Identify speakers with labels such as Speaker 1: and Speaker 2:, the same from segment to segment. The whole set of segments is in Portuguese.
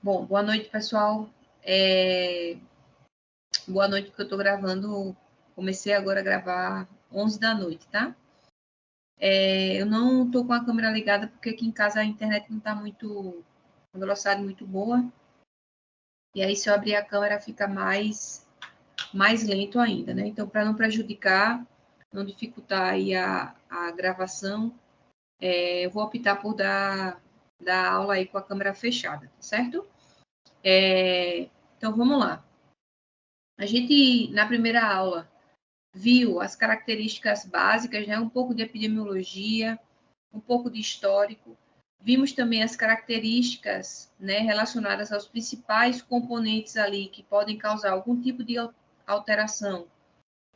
Speaker 1: Bom, boa noite, pessoal. Boa noite, porque eu estou gravando, comecei agora a gravar 11 da noite, tá? Eu não estou com a câmera ligada, porque aqui em casa a internet não está muito, uma velocidade muito boa. E aí, se eu abrir a câmera, fica mais lento ainda, né? Então, para não prejudicar, não dificultar aí a gravação, eu vou optar por dar aula aí com a câmera fechada, tá certo? Então, vamos lá. A gente, na primeira aula, viu as características básicas, né? Um pouco de epidemiologia, um pouco de histórico. Vimos também as características, né, relacionadas aos principais componentes ali que podem causar algum tipo de alteração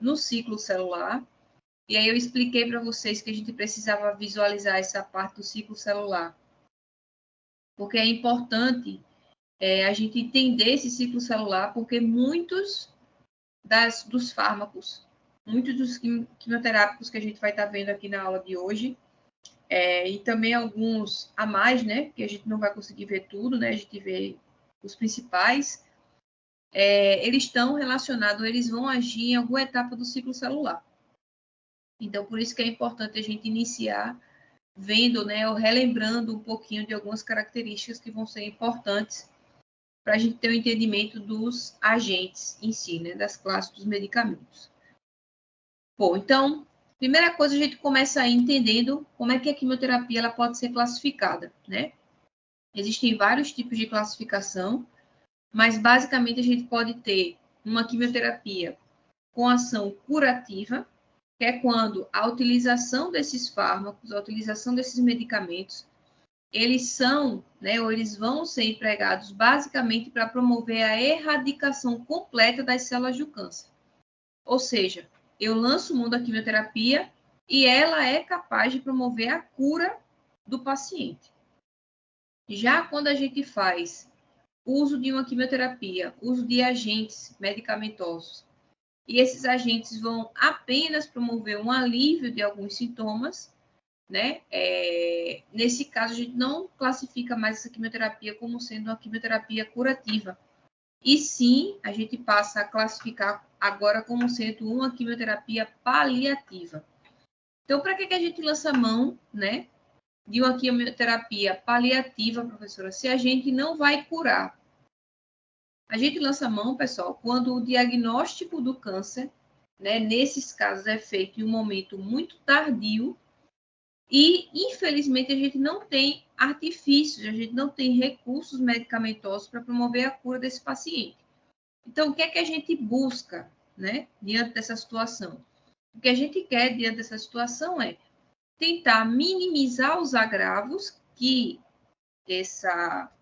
Speaker 1: no ciclo celular. E aí eu expliquei para vocês que a gente precisava visualizar essa parte do ciclo celular, porque é importante a gente entender esse ciclo celular, porque muitos dos fármacos, muitos dos quimioterápicos que a gente vai estar vendo aqui na aula de hoje, e também alguns a mais, né, que a gente não vai conseguir ver tudo, né, a gente vê os principais, eles estão relacionados, eles vão agir em alguma etapa do ciclo celular. Então, por isso que é importante a gente iniciar vendo, né, ou relembrando um pouquinho de algumas características que vão ser importantes para a gente ter o entendimento dos agentes em si, né, das classes dos medicamentos. Bom, então, primeira coisa, a gente começa aí entendendo como é que a quimioterapia ela pode ser classificada, né? Existem vários tipos de classificação, mas basicamente a gente pode ter uma quimioterapia com ação curativa, que é quando a utilização desses fármacos, a utilização desses medicamentos, eles são, né, ou eles vão ser empregados basicamente para promover a erradicação completa das células do câncer. Ou seja, eu lanço mão da quimioterapia e ela é capaz de promover a cura do paciente. Já quando a gente faz uso de uma quimioterapia, uso de agentes medicamentosos, e esses agentes vão apenas promover um alívio de alguns sintomas, né? Nesse caso, a gente não classifica mais essa quimioterapia como sendo uma quimioterapia curativa. E sim, a gente passa a classificar agora como sendo uma quimioterapia paliativa. Então, para que a gente lança mão, né, de uma quimioterapia paliativa, professora, se a gente não vai curar? A gente lança mão, pessoal, quando o diagnóstico do câncer, né, nesses casos, é feito em um momento muito tardio e, infelizmente, a gente não tem artifícios, a gente não tem recursos medicamentosos para promover a cura desse paciente. Então, o que é que a gente busca, né, diante dessa situação? O que a gente quer diante dessa situação é tentar minimizar os agravos que essa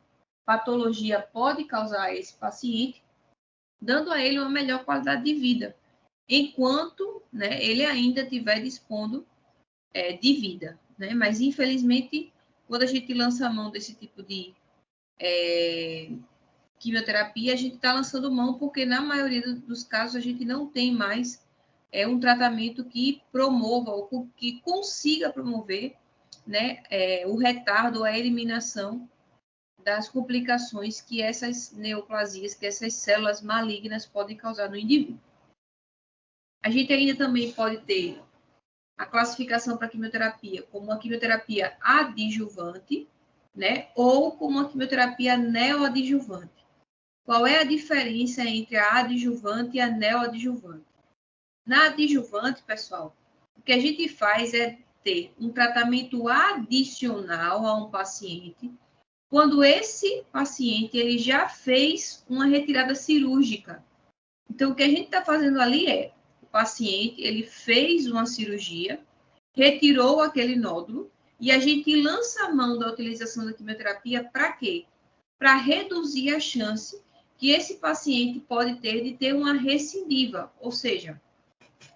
Speaker 1: patologia pode causar a esse paciente, dando a ele uma melhor qualidade de vida, enquanto, né, ele ainda estiver dispondo de vida, né? Mas, infelizmente, quando a gente lança a mão desse tipo de quimioterapia, a gente está lançando mão porque, na maioria dos casos, a gente não tem mais um tratamento que promova ou que consiga promover, né, o retardo, a eliminação das complicações que essas neoplasias, que essas células malignas podem causar no indivíduo. A gente ainda também pode ter a classificação para quimioterapia como uma quimioterapia adjuvante, né, ou como uma quimioterapia neoadjuvante. Qual é a diferença entre a adjuvante e a neoadjuvante? Na adjuvante, pessoal, o que a gente faz é ter um tratamento adicional a um paciente, quando esse paciente ele já fez uma retirada cirúrgica. Então, o que a gente está fazendo ali é, o paciente ele fez uma cirurgia, retirou aquele nódulo, e a gente lança a mão da utilização da quimioterapia para quê? Para reduzir a chance que esse paciente pode ter de ter uma recidiva, ou seja,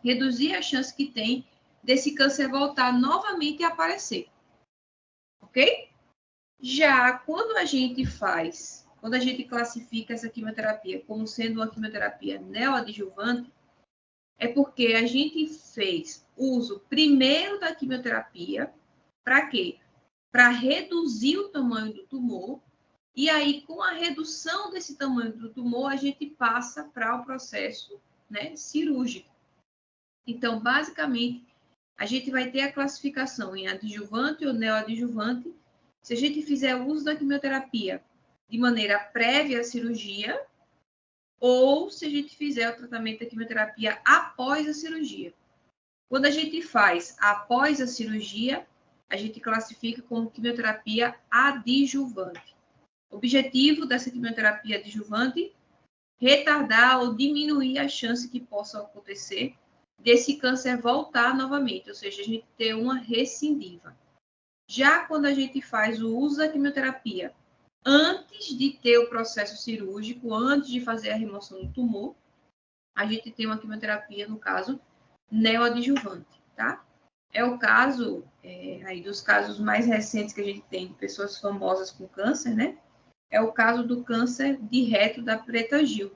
Speaker 1: reduzir a chance que tem desse câncer voltar novamente a aparecer. Ok? Já quando a gente classifica essa quimioterapia como sendo uma quimioterapia neoadjuvante, é porque a gente fez uso primeiro da quimioterapia, para quê? Para reduzir o tamanho do tumor, E aí, com a redução desse tamanho do tumor, a gente passa para o processo, né, cirúrgico. Então, basicamente, a gente vai ter a classificação em adjuvante ou neoadjuvante. Se a gente fizer uso da quimioterapia de maneira prévia à cirurgia, ou se a gente fizer o tratamento da quimioterapia após a cirurgia. Quando a gente faz após a cirurgia, a gente classifica como quimioterapia adjuvante. O objetivo dessa quimioterapia adjuvante é retardar ou diminuir a chance que possa acontecer desse câncer voltar novamente, ou seja, a gente ter uma recidiva. Já quando a gente faz o uso da quimioterapia antes de ter o processo cirúrgico, antes de fazer a remoção do tumor, a gente tem uma quimioterapia, no caso, neoadjuvante, tá? É o caso, aí dos casos mais recentes que a gente tem de pessoas famosas com câncer, né? É o caso do câncer de reto da Preta Gil.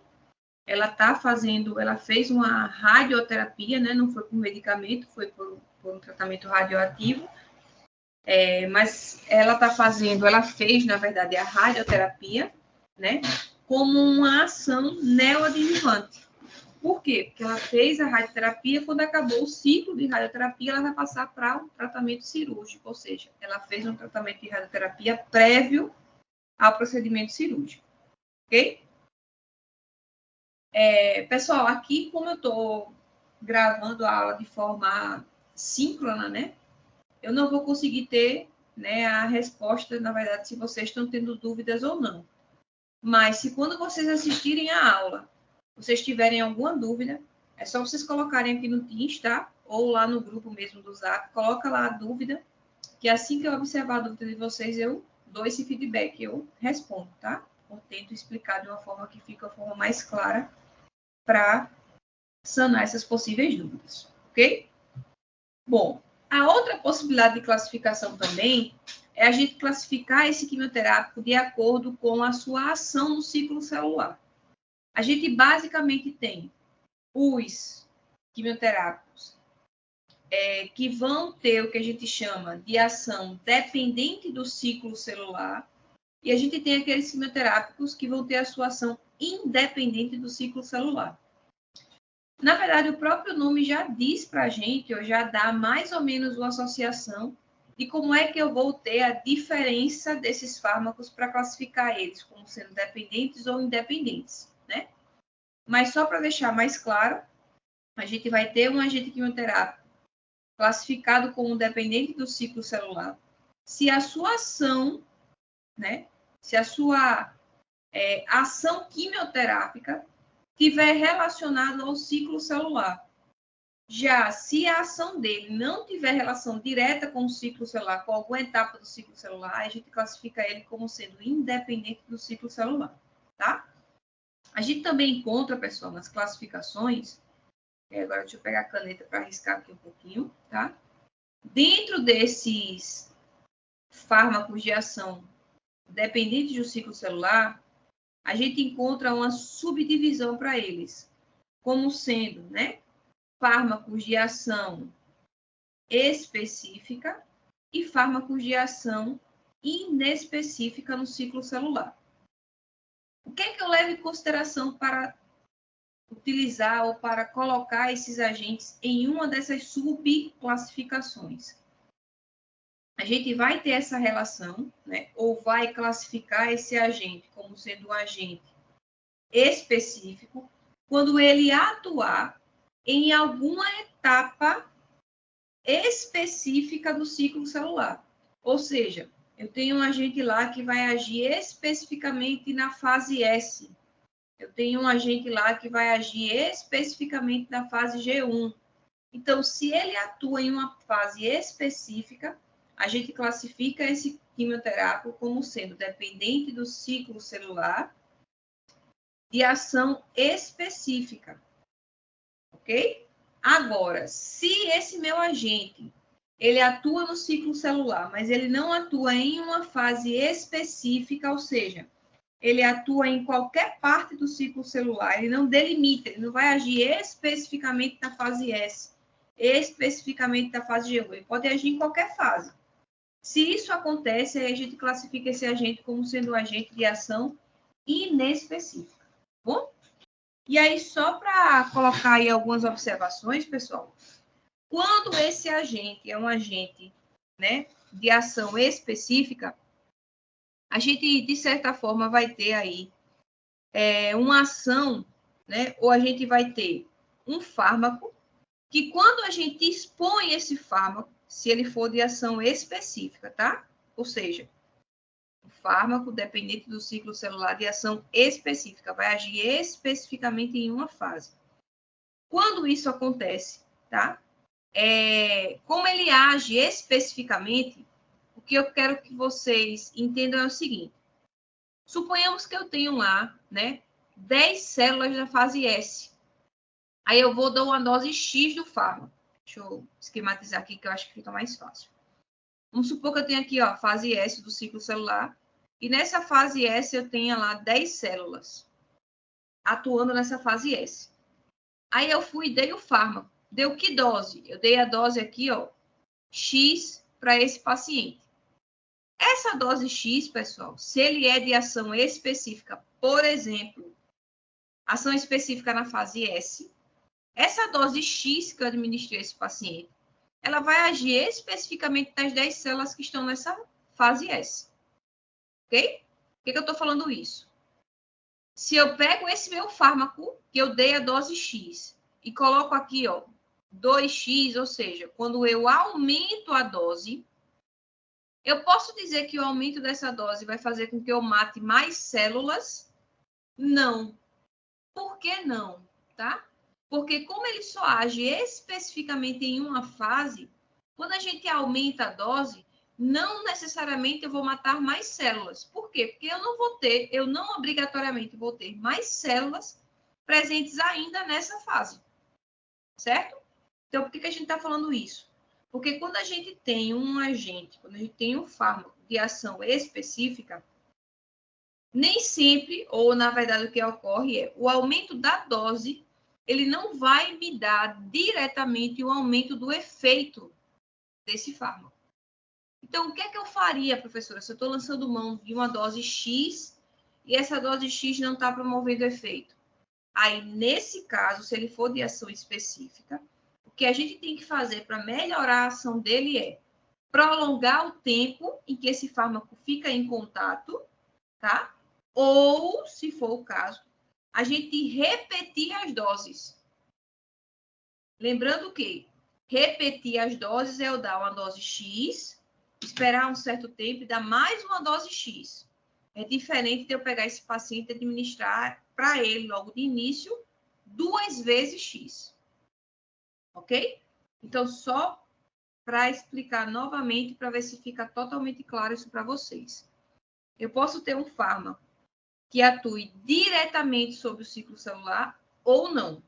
Speaker 1: Ela fez uma radioterapia, né? Não foi por medicamento, foi por um tratamento radioativo. Mas ela fez, na verdade, a radioterapia, né? Como uma ação neoadjuvante. Por quê? Porque ela fez a radioterapia, quando acabou o ciclo de radioterapia, ela vai passar para um tratamento cirúrgico, ou seja, ela fez um tratamento de radioterapia prévio ao procedimento cirúrgico, ok? Pessoal, aqui, como eu estou gravando a aula de forma síncrona, né? Eu não vou conseguir ter, né, a resposta, na verdade, se vocês estão tendo dúvidas ou não. Mas, se quando vocês assistirem a aula, vocês tiverem alguma dúvida, é só vocês colocarem aqui no Teams, tá? Ou lá no grupo mesmo do Zap, coloca lá a dúvida, que assim que eu observar a dúvida de vocês, eu dou esse feedback, eu respondo, tá? Eu tento explicar de uma forma que fique a forma mais clara para sanar essas possíveis dúvidas, ok? Bom, a outra possibilidade de classificação também é a gente classificar esse quimioterápico de acordo com a sua ação no ciclo celular. A gente basicamente tem os quimioterápicos que vão ter o que a gente chama de ação dependente do ciclo celular, e a gente tem aqueles quimioterápicos que vão ter a sua ação independente do ciclo celular. Na verdade, o próprio nome já diz para a gente, ou já dá mais ou menos uma associação de como é que eu vou ter a diferença desses fármacos para classificar eles como sendo dependentes ou independentes, né? Mas só para deixar mais claro, a gente vai ter um agente quimioterápico classificado como dependente do ciclo celular, se a sua ação, né? Se a sua ação quimioterápica tiver relacionada ao ciclo celular. Já se a ação dele não tiver relação direta com o ciclo celular, com alguma etapa do ciclo celular, a gente classifica ele como sendo independente do ciclo celular, tá? A gente também encontra, pessoal, nas classificações, agora deixa eu pegar a caneta para arriscar aqui um pouquinho, tá? Dentro desses fármacos de ação dependentes do ciclo celular, a gente encontra uma subdivisão para eles, como sendo, né, fármacos de ação específica e fármacos de ação inespecífica no ciclo celular. O que é que eu levo em consideração para utilizar ou para colocar esses agentes em uma dessas subclassificações? A gente vai ter essa relação, né, ou vai classificar esse agente como sendo um agente específico quando ele atuar em alguma etapa específica do ciclo celular. Ou seja, eu tenho um agente lá que vai agir especificamente na fase S. Eu tenho um agente lá que vai agir especificamente na fase G1. Então, se ele atua em uma fase específica, a gente classifica esse quimioterápico como sendo dependente do ciclo celular de ação específica. Ok? Agora, se esse meu agente ele atua no ciclo celular, mas ele não atua em uma fase específica, ou seja, ele atua em qualquer parte do ciclo celular, ele não delimita, ele não vai agir especificamente na fase S, especificamente na fase G1, ele pode agir em qualquer fase. Se isso acontece, aí a gente classifica esse agente como sendo um agente de ação inespecífica, tá bom? E aí, só para colocar aí algumas observações, pessoal, quando esse agente é um agente, né, de ação específica, a gente, de certa forma, vai ter aí uma ação, né, ou a gente vai ter um fármaco que, quando a gente expõe esse fármaco, se ele for de ação específica, tá? Ou seja, o fármaco, dependente do ciclo celular de ação específica, vai agir especificamente em uma fase. Quando isso acontece, tá? Como ele age especificamente, o que eu quero que vocês entendam é o seguinte. Suponhamos que eu tenho lá, né, 10 células da fase S. Aí eu vou dar uma dose X do fármaco. Deixa eu esquematizar aqui, que eu acho que fica mais fácil. Vamos supor que eu tenho aqui, ó, a fase S do ciclo celular. E nessa fase S eu tenho lá 10 células atuando nessa fase S. Aí eu fui e dei o fármaco. Deu que dose? Eu dei a dose aqui, ó, X para esse paciente. Essa dose X, pessoal, se ele é de ação específica, por exemplo, ação específica na fase S, essa dose X que eu administrei a esse paciente, ela vai agir especificamente nas 10 células que estão nessa fase S. Ok? Por que eu estou falando isso? Se eu pego esse meu fármaco, que eu dei a dose X, e coloco aqui, ó, 2x, ou seja, quando eu aumento a dose, eu posso dizer que o aumento dessa dose vai fazer com que eu mate mais células? Não. Por que não? Tá? Porque como ele só age especificamente em uma fase, quando a gente aumenta a dose, não necessariamente eu vou matar mais células. Por quê? Porque eu não obrigatoriamente vou ter mais células presentes ainda nessa fase. Certo? Então, por que a gente está falando isso? Porque quando a gente tem um agente, quando a gente tem um fármaco de ação específica, nem sempre, ou na verdade o que ocorre é o aumento da dose, ele não vai me dar diretamente o aumento do efeito desse fármaco. Então, o que é que eu faria, professora, se eu estou lançando mão de uma dose X e essa dose X não está promovendo efeito? Aí, nesse caso, se ele for de ação específica, o que a gente tem que fazer para melhorar a ação dele é prolongar o tempo em que esse fármaco fica em contato, tá? Ou, se for o caso, a gente repetir as doses. Lembrando que repetir as doses é eu dar uma dose X, esperar um certo tempo e dar mais uma dose X. É diferente de eu pegar esse paciente e administrar para ele, logo de início, 2 vezes X. Ok? Então, só para explicar novamente, para ver se fica totalmente claro isso para vocês. Eu posso ter um fármaco que atue diretamente sobre o ciclo celular ou não.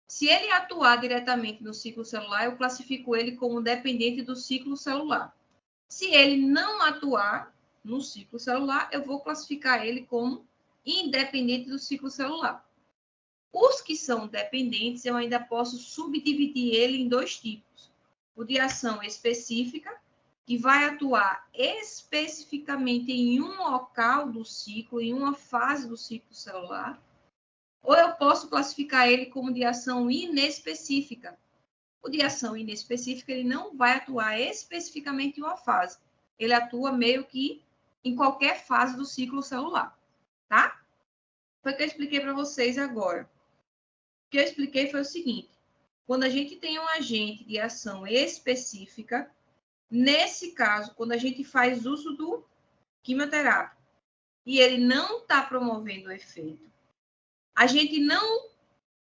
Speaker 1: Se ele atuar diretamente no ciclo celular, eu classifico ele como dependente do ciclo celular. Se ele não atuar no ciclo celular, eu vou classificar ele como independente do ciclo celular. Os que são dependentes, eu ainda posso subdividir ele em 2 tipos. O de ação específica, que vai atuar especificamente em um local do ciclo, em uma fase do ciclo celular, ou eu posso classificar ele como de ação inespecífica. O de ação inespecífica, ele não vai atuar especificamente em uma fase. Ele atua meio que em qualquer fase do ciclo celular, tá? Foi o que eu expliquei para vocês agora. O que eu expliquei foi o seguinte: quando a gente tem um agente de ação específica, nesse caso, quando a gente faz uso do quimioterápico e ele não está promovendo o efeito, a gente não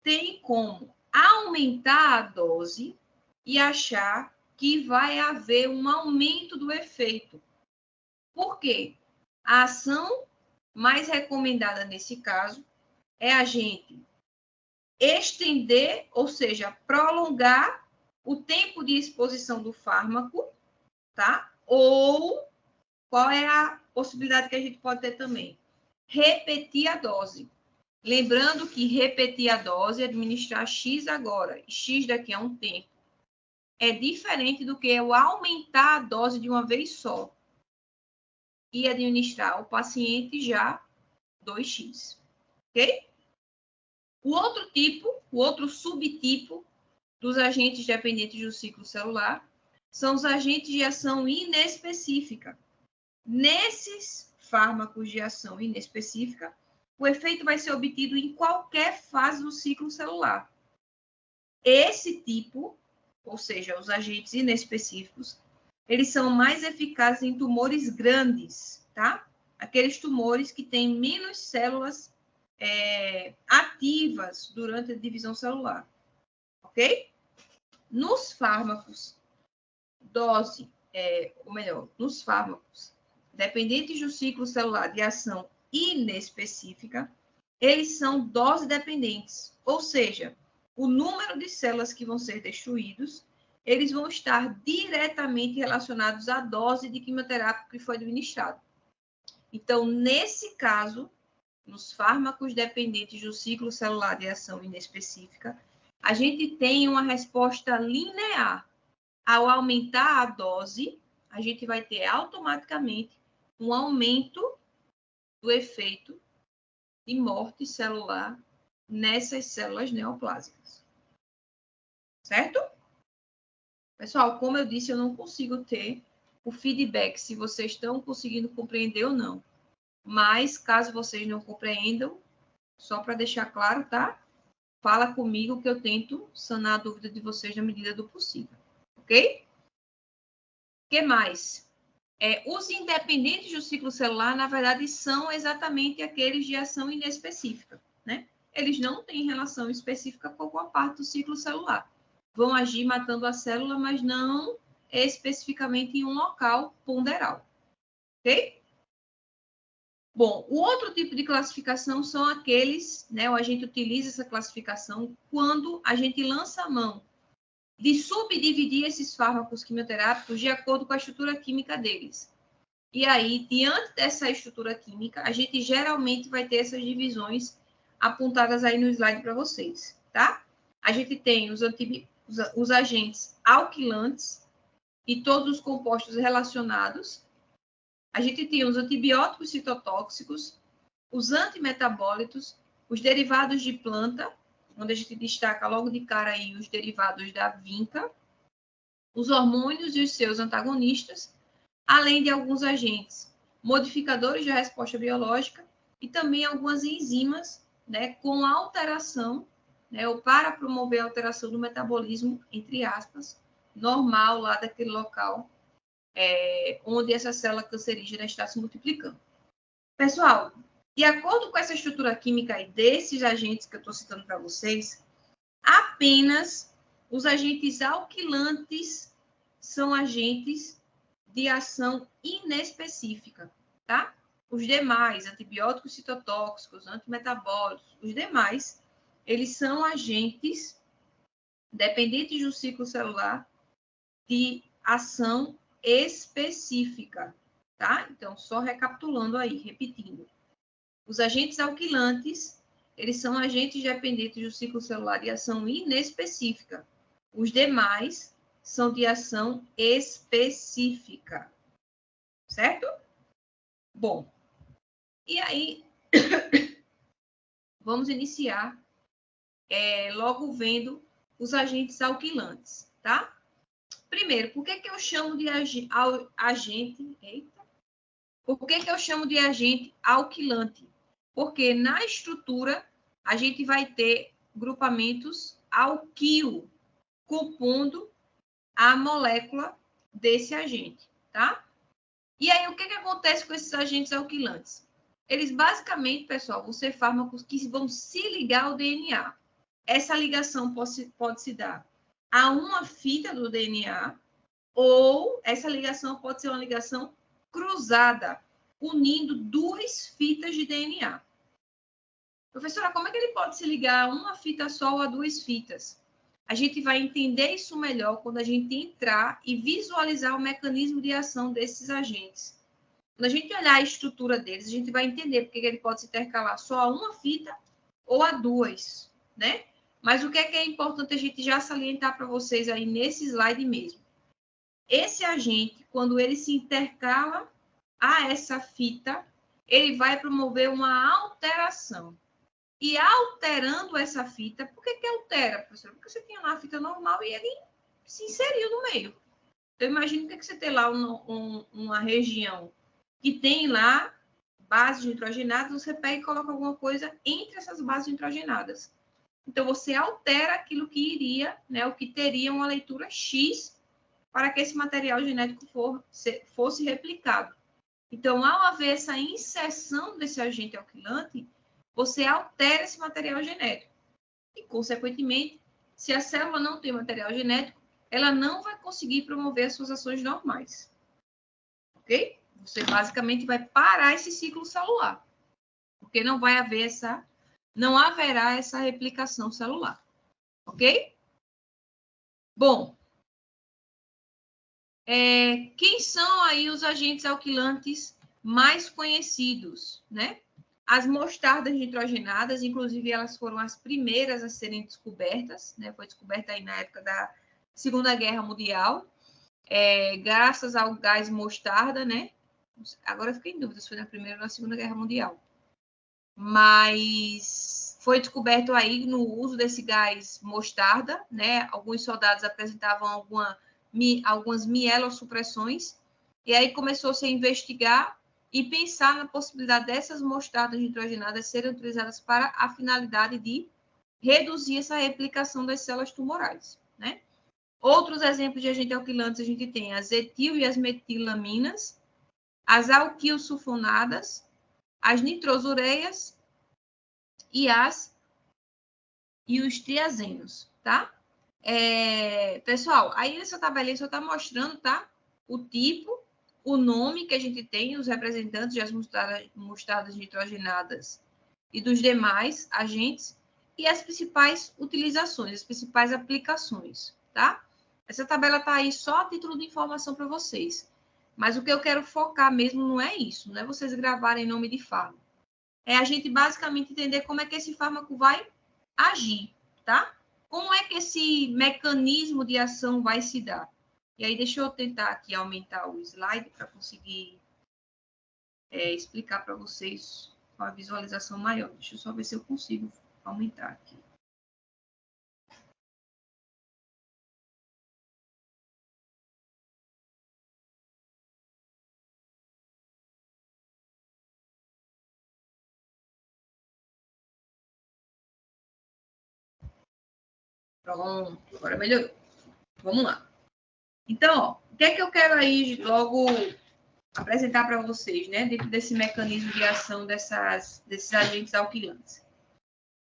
Speaker 1: tem como aumentar a dose e achar que vai haver um aumento do efeito. Por quê? A ação mais recomendada nesse caso é a gente estender, ou seja, prolongar o tempo de exposição do fármaco, tá? Ou qual é a possibilidade que a gente pode ter também? Repetir a dose. Lembrando que repetir a dose, administrar X agora, X daqui a um tempo, é diferente do que eu aumentar a dose de uma vez só e administrar ao paciente já 2x, ok? O outro subtipo dos agentes dependentes do ciclo celular são os agentes de ação inespecífica. Nesses fármacos de ação inespecífica, o efeito vai ser obtido em qualquer fase do ciclo celular. Esse tipo, ou seja, os agentes inespecíficos, eles são mais eficazes em tumores grandes, tá? Aqueles tumores que têm menos células ativas durante a divisão celular, ok? Nos fármacos, nos fármacos dependentes do ciclo celular de ação inespecífica, eles são dose dependentes, ou seja, o número de células que vão ser destruídos, eles vão estar diretamente relacionados à dose de quimioterápico que foi administrado. Então, nesse caso, nos fármacos dependentes do ciclo celular de ação inespecífica, a gente tem uma resposta linear. Ao aumentar a dose, a gente vai ter automaticamente um aumento do efeito de morte celular nessas células neoplásicas. Certo? Pessoal, como eu disse, eu não consigo ter o feedback se vocês estão conseguindo compreender ou não. Mas, caso vocês não compreendam, só para deixar claro, tá? Fala comigo que eu tento sanar a dúvida de vocês na medida do possível. Ok? O que mais? Os independentes do ciclo celular, na verdade, são exatamente aqueles de ação inespecífica, né? Eles não têm relação específica com alguma parte do ciclo celular. Vão agir matando a célula, mas não especificamente em um local ponderal. Ok? Bom, o outro tipo de classificação são aqueles, né? A gente utiliza essa classificação quando a gente lança a mão de subdividir esses fármacos quimioterápicos de acordo com a estrutura química deles. E aí, diante dessa estrutura química, a gente geralmente vai ter essas divisões apontadas aí no slide para vocês, tá? A gente tem os agentes alquilantes e todos os compostos relacionados. A gente tem os antibióticos citotóxicos, os antimetabólitos, os derivados de planta, onde a gente destaca logo de cara aí os derivados da vinca, os hormônios e os seus antagonistas, além de alguns agentes modificadores da resposta biológica e também algumas enzimas, né, com alteração, né, ou para promover a alteração do metabolismo, entre aspas, normal lá daquele local onde essa célula cancerígena está se multiplicando. Pessoal, de acordo com essa estrutura química aí desses agentes que eu estou citando para vocês, apenas os agentes alquilantes são agentes de ação inespecífica, tá? Os demais, antibióticos citotóxicos, antimetabólicos, os demais, eles são agentes dependentes do ciclo celular de ação específica, tá? Então, só recapitulando aí, repetindo. Os agentes alquilantes, eles são agentes dependentes do ciclo celular de ação inespecífica. Os demais são de ação específica. Certo? Bom, e aí vamos iniciar logo vendo os agentes alquilantes, tá? Primeiro, por que eu chamo de agente... Eita! Por que eu chamo de agente alquilante? Porque na estrutura a gente vai ter grupamentos alquil, compondo a molécula desse agente, tá? E aí, o que acontece com esses agentes alquilantes? Eles, basicamente, pessoal, vão ser fármacos que vão se ligar ao DNA. Essa ligação pode se dar a uma fita do DNA, ou essa ligação pode ser uma ligação cruzada, unindo duas fitas de DNA. Professora, como é que ele pode se ligar a uma fita só ou a duas fitas? A gente vai entender isso melhor quando a gente entrar e visualizar o mecanismo de ação desses agentes. Quando a gente olhar a estrutura deles, a gente vai entender porque ele pode se intercalar só a uma fita ou a duas, né? Mas o que é importante a gente já salientar para vocês aí nesse slide mesmo? Esse agente, quando ele se intercala a essa fita, ele vai promover uma alteração. E alterando essa fita, por que altera, professor? Porque você tinha lá a fita normal e ele se inseriu no meio. Então, imagina que você tem lá uma região que tem lá bases nitrogenadas, você pega e coloca alguma coisa entre essas bases nitrogenadas. Então, você altera aquilo que iria, né, o que teria uma leitura X para que esse material genético fosse replicado. Então, ao haver essa inserção desse agente alquilante, você altera esse material genético. E, consequentemente, se a célula não tem material genético, ela não vai conseguir promover as suas ações normais. Ok? Você basicamente vai parar esse ciclo celular. Porque não haverá essa replicação celular. Ok? Bom, quem são aí os agentes alquilantes mais conhecidos, né? As mostardas nitrogenadas, inclusive elas foram as primeiras a serem descobertas, né? Foi descoberta aí na época da Segunda Guerra Mundial, graças ao gás mostarda, né? Agora eu fiquei em dúvida se foi na Primeira ou na Segunda Guerra Mundial. Mas foi descoberto aí no uso desse gás mostarda, né? Alguns soldados apresentavam algumas mielossupressões, e aí começou-se a investigar e pensar na possibilidade dessas mostardas nitrogenadas serem utilizadas para a finalidade de reduzir essa replicação das células tumorais, né? Outros exemplos de agentes alquilantes a gente tem as etil e as metilaminas, as alquilsulfonadas, as nitrosureias e os triazenos, tá? Pessoal, aí nessa tabelinha só está mostrando, tá? O tipo, o nome que a gente tem, os representantes das mostardas nitrogenadas e dos demais agentes, e as principais utilizações, as principais aplicações, tá? Essa tabela está aí só a título de informação para vocês. Mas o que eu quero focar mesmo não é isso, não é vocês gravarem nome de fármaco. É a gente basicamente entender como é que esse fármaco vai agir, tá? Como é que esse mecanismo de ação vai se dar? E aí, deixa eu tentar aqui aumentar o slide para conseguir explicar para vocês com a visualização maior. Deixa eu só ver se eu consigo aumentar aqui. Pronto, agora melhorou. Vamos lá. Então, ó, o que é que eu quero aí logo apresentar para vocês, né, dentro desse mecanismo de ação desses agentes alquilantes?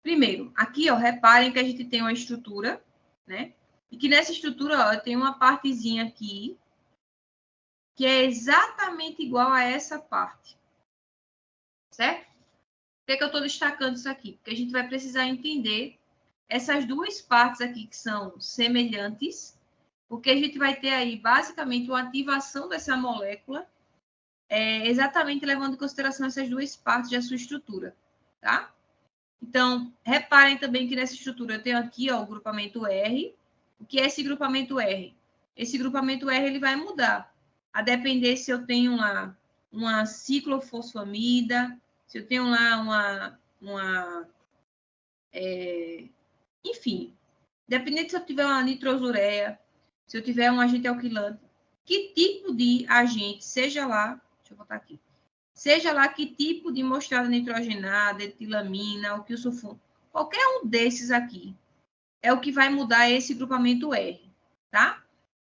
Speaker 1: Primeiro, aqui, ó, reparem que a gente tem uma estrutura, né, e que nessa estrutura, ó, tem uma partezinha aqui que é exatamente igual a essa parte, certo? Por que é que eu estou destacando isso aqui? Porque a gente vai precisar entender essas duas partes aqui que são semelhantes, porque a gente vai ter aí, basicamente, uma ativação dessa molécula, exatamente levando em consideração essas duas partes da sua estrutura, tá? Então, reparem também que nessa estrutura eu tenho aqui, ó, o grupamento R. O que é esse grupamento R? Esse grupamento R ele vai mudar, a depender se eu tenho lá uma ciclofosfamida, se eu tenho lá enfim, dependendo se eu tiver uma nitrosureia, se eu tiver um agente alquilante, que tipo de agente, seja lá, deixa eu botar aqui, seja lá que tipo de mostarda nitrogenada, etilamina, o que o sulfone, qualquer um desses aqui, é o que vai mudar esse grupamento R, tá?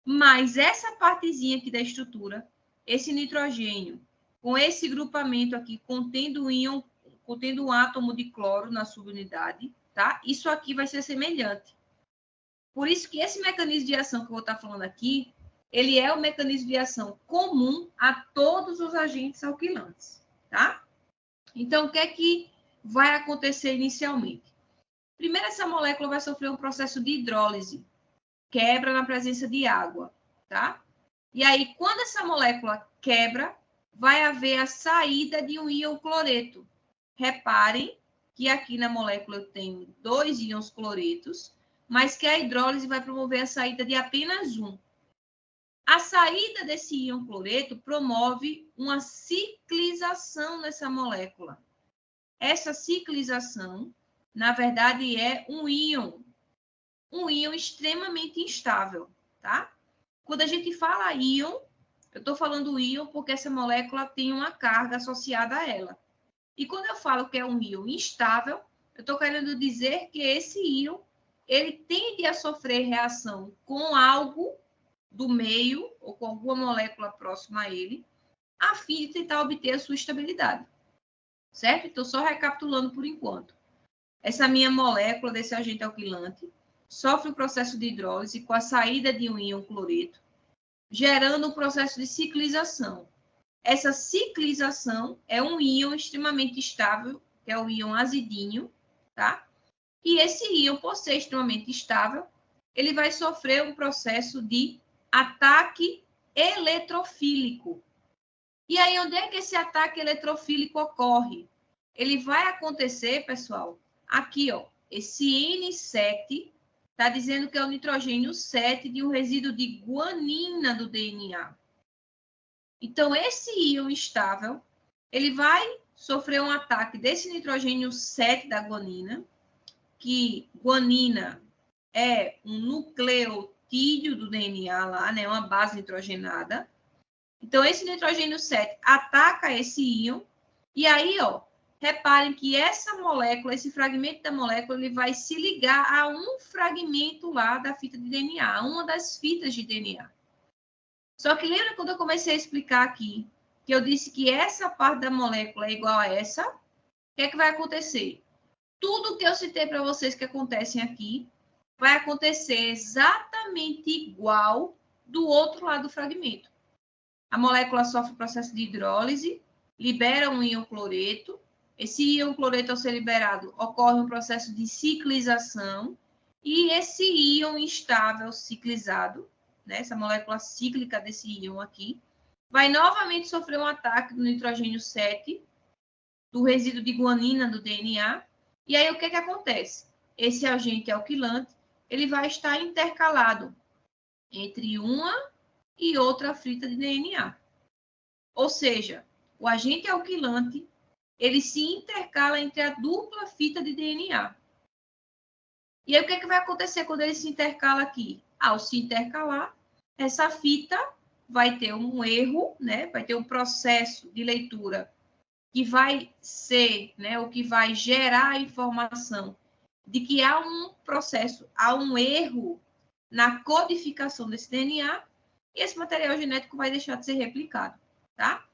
Speaker 1: Mas essa partezinha aqui da estrutura, esse nitrogênio, com esse grupamento aqui, contendo um átomo de cloro na subunidade, tá? Isso aqui vai ser semelhante. Por isso que esse mecanismo de ação que eu vou estar falando aqui, ele é o mecanismo de ação comum a todos os agentes alquilantes, tá? Então, o que é que vai acontecer inicialmente? Primeiro, essa molécula vai sofrer um processo de hidrólise, quebra na presença de água, tá? E aí, quando essa molécula quebra, vai haver a saída de um íon cloreto. Reparem que aqui na molécula eu tenho 2 íons cloretos, mas que a hidrólise vai promover a saída de apenas um. A saída desse íon cloreto promove uma ciclização nessa molécula. Essa ciclização, na verdade, é um íon extremamente instável, tá? Quando a gente fala íon, eu estou falando íon porque essa molécula tem uma carga associada a ela. E quando eu falo que é um íon instável, eu estou querendo dizer que esse íon, ele tende a sofrer reação com algo do meio, ou com alguma molécula próxima a ele, a fim de tentar obter a sua estabilidade. Certo? Então, só recapitulando por enquanto. Essa minha molécula desse agente alquilante sofre o processo de hidrólise com a saída de um íon cloreto, gerando um processo de ciclização. Essa ciclização é um íon extremamente estável, que é o íon azidinho, tá? E esse íon, por ser extremamente estável, ele vai sofrer um processo de ataque eletrofílico. E aí, onde é que esse ataque eletrofílico ocorre? Ele vai acontecer, pessoal, aqui, ó, esse N7 está dizendo que é o nitrogênio 7 de um resíduo de guanina do DNA. Então, esse íon estável, ele vai sofrer um ataque desse nitrogênio 7 da guanina, que guanina é um nucleotídeo do DNA lá, né, uma base nitrogenada. Então, esse nitrogênio 7 ataca esse íon, e aí, ó, reparem que essa molécula, esse fragmento da molécula, ele vai se ligar a um fragmento lá da fita de DNA, uma das fitas de DNA. Só que lembra quando eu comecei a explicar aqui, que eu disse que essa parte da molécula é igual a essa? O que é que vai acontecer? Tudo que eu citei para vocês que acontecem aqui, vai acontecer exatamente igual do outro lado do fragmento. A molécula sofre o processo de hidrólise, libera um íon cloreto. Esse íon cloreto, ao ser liberado, ocorre um processo de ciclização. E esse íon instável ciclizado, né, essa molécula cíclica desse íon aqui, vai novamente sofrer um ataque do nitrogênio 7, do resíduo de guanina do DNA. E aí, o que acontece? Esse agente alquilante, ele vai estar intercalado entre uma e outra fita de DNA. Ou seja, o agente alquilante, ele se intercala entre a dupla fita de DNA. E aí, o que vai acontecer quando ele se intercala aqui? Ao se intercalar, essa fita vai ter um erro, né? Vai ter um processo de leitura que vai ser, né, o que vai gerar a informação de que há um processo, há um erro na codificação desse DNA, e esse material genético vai deixar de ser replicado, tá?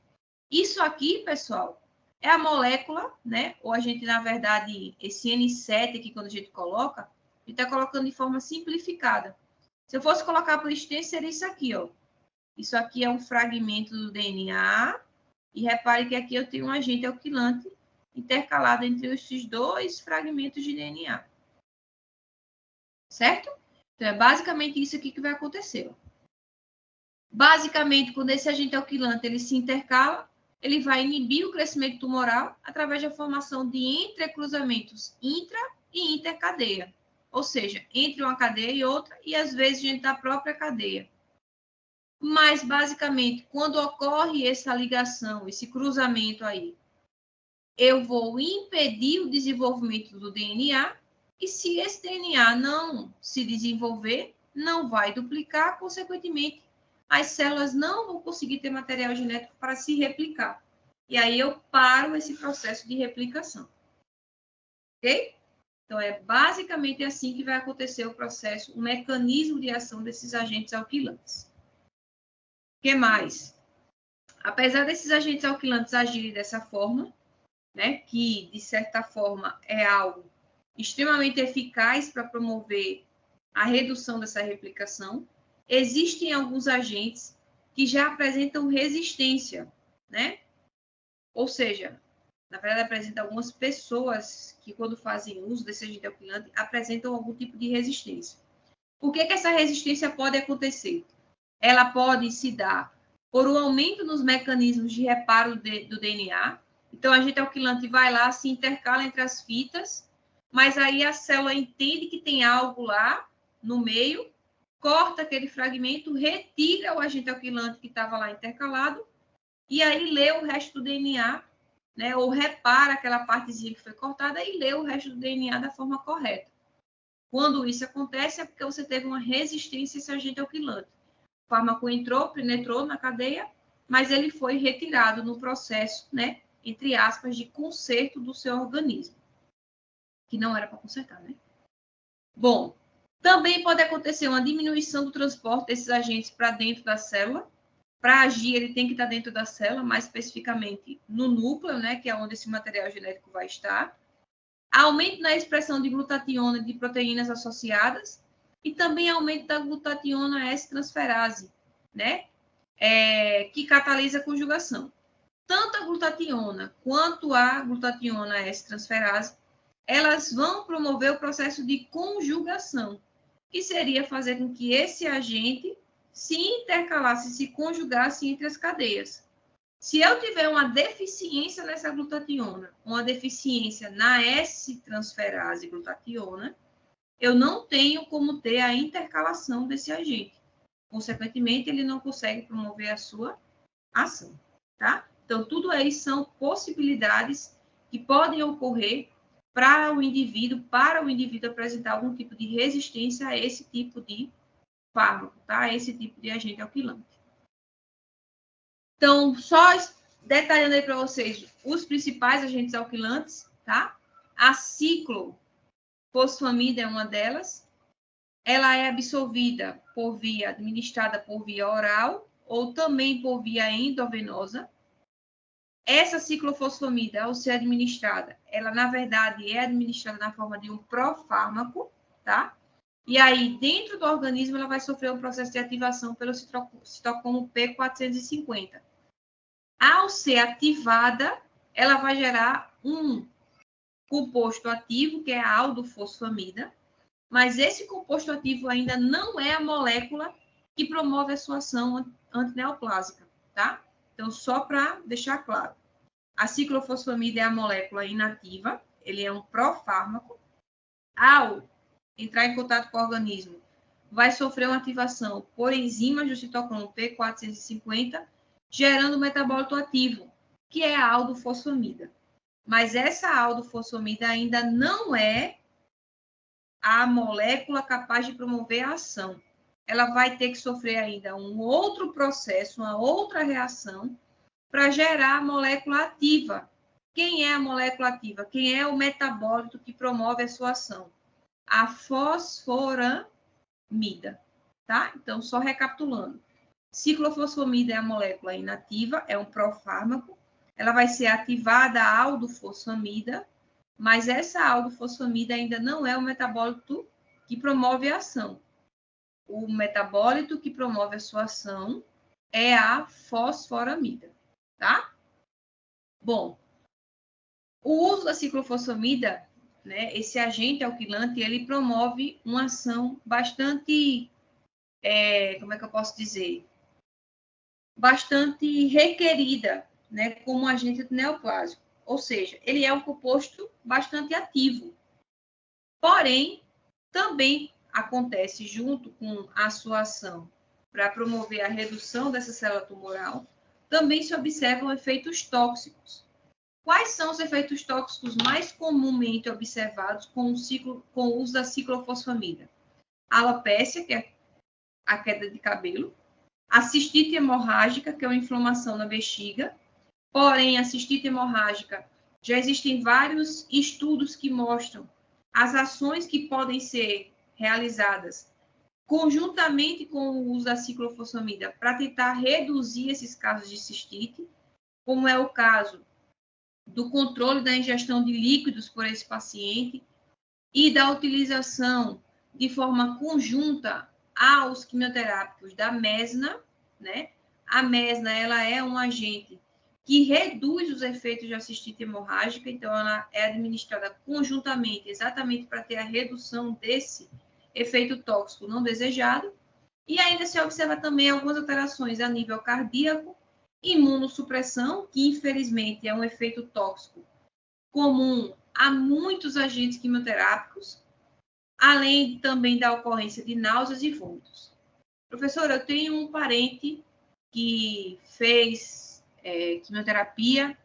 Speaker 1: Isso aqui, pessoal, é a molécula, né? Ou a gente, na verdade, esse N7 aqui, quando a gente coloca, a gente está colocando de forma simplificada. Se eu fosse colocar por extenso, seria isso aqui, ó. Isso aqui é um fragmento do DNA, e repare que aqui eu tenho um agente alquilante intercalado entre esses dois fragmentos de DNA. Certo? Então, é basicamente isso aqui que vai acontecer. Basicamente, quando esse agente alquilante ele se intercala, ele vai inibir o crescimento tumoral através da formação de entrecruzamentos intra e intercadeia. Ou seja, entre uma cadeia e outra, e às vezes dentro da própria cadeia. Mas, basicamente, quando ocorre essa ligação, esse cruzamento aí, eu vou impedir o desenvolvimento do DNA, e se esse DNA não se desenvolver, não vai duplicar, consequentemente, as células não vão conseguir ter material genético para se replicar. E aí eu paro esse processo de replicação. Ok? Então, é basicamente assim que vai acontecer o processo, o mecanismo de ação desses agentes alquilantes. O que mais? Apesar desses agentes alquilantes agirem dessa forma, né, que, de certa forma, é algo extremamente eficaz para promover a redução dessa replicação, existem alguns agentes que já apresentam resistência, né? Ou seja, na verdade, apresenta algumas pessoas que, quando fazem uso desse agente alquilante, apresentam algum tipo de resistência. Por que essa resistência pode acontecer? Ela pode se dar por um aumento nos mecanismos de reparo do DNA, Então, a agente alquilante vai lá, se intercala entre as fitas, mas aí a célula entende que tem algo lá no meio, corta aquele fragmento, retira o agente alquilante que estava lá intercalado, e aí lê o resto do DNA, né, ou repara aquela partezinha que foi cortada e lê o resto do DNA da forma correta. Quando isso acontece, é porque você teve uma resistência a esse agente alquilante. O fármaco entrou, penetrou na cadeia, mas ele foi retirado no processo, né, entre aspas, de conserto do seu organismo. Que não era para consertar, né? Bom, também pode acontecer uma diminuição do transporte desses agentes para dentro da célula. Para agir, ele tem que estar dentro da célula, mais especificamente no núcleo, né, que é onde esse material genético vai estar. Aumento na expressão de glutationa e de proteínas associadas e também aumento da glutationa S-transferase, né, que catalisa a conjugação. Tanto a glutationa quanto a glutationa S-transferase, elas vão promover o processo de conjugação, que seria fazer com que esse agente se intercalasse, se conjugasse entre as cadeias. Se eu tiver uma deficiência nessa glutationa, uma deficiência na S-transferase glutationa, eu não tenho como ter a intercalação desse agente. Consequentemente, ele não consegue promover a sua ação, tá? Então, tudo aí são possibilidades que podem ocorrer para o indivíduo apresentar algum tipo de resistência a esse tipo de fármaco, tá? A esse tipo de agente alquilante. Então, só detalhando aí para vocês os principais agentes alquilantes, tá? A ciclofosfamida é uma delas. Ela é absorvida administrada por via oral ou também por via endovenosa. Essa ciclofosfamida, ao ser administrada, ela, na verdade, é administrada na forma de um profármaco, tá? E aí, dentro do organismo, ela vai sofrer um processo de ativação pelo citocromo P450. Ao ser ativada, ela vai gerar um composto ativo, que é a aldofosfamida, mas esse composto ativo ainda não é a molécula que promove a sua ação antineoplásica, tá? Então, só para deixar claro, a ciclofosfamida é a molécula inativa, ele é um profármaco. Ao entrar em contato com o organismo, vai sofrer uma ativação por enzimas do citocromo P450, gerando um metabólito ativo, que é a aldofosfamida. Mas essa aldofosfamida ainda não é a molécula capaz de promover a ação. Ela vai ter que sofrer ainda um outro processo, uma outra reação, para gerar a molécula ativa. Quem é a molécula ativa? Quem é o metabólito que promove a sua ação? A fosforamida, tá? Então, só recapitulando. Ciclofosfamida é a molécula inativa, é um profármaco. Ela vai ser ativada a aldofosfamida, mas essa aldofosfamida ainda não é o metabólito que promove a ação. O metabólito que promove a sua ação é a fosforamida, tá? Bom, o uso da ciclofosfamida, né, esse agente alquilante, ele promove uma ação bastante, como é que eu posso dizer? Bastante requerida, né, como agente neoplásico. Ou seja, ele é um composto bastante ativo. Porém, também acontece junto com a sua ação para promover a redução dessa célula tumoral, também se observam efeitos tóxicos. Quais são os efeitos tóxicos mais comumente observados com o uso da ciclofosfamida? A alopécia, que é a queda de cabelo, a cistite hemorrágica, que é uma inflamação na bexiga. Porém, a cistite hemorrágica, já existem vários estudos que mostram as ações que podem ser realizadas conjuntamente com o uso da ciclofosfamida para tentar reduzir esses casos de cistite, como é o caso do controle da ingestão de líquidos por esse paciente e da utilização de forma conjunta aos quimioterápicos da mesna, né? A mesna, ela é um agente que reduz os efeitos de cistite hemorrágica, então ela é administrada conjuntamente, exatamente para ter a redução desse efeito tóxico não desejado. E ainda se observa também algumas alterações a nível cardíaco imunossupressão, que infelizmente é um efeito tóxico comum a muitos agentes quimioterápicos, além também da ocorrência de náuseas e vômitos. Professora, eu tenho um parente que fez quimioterapia,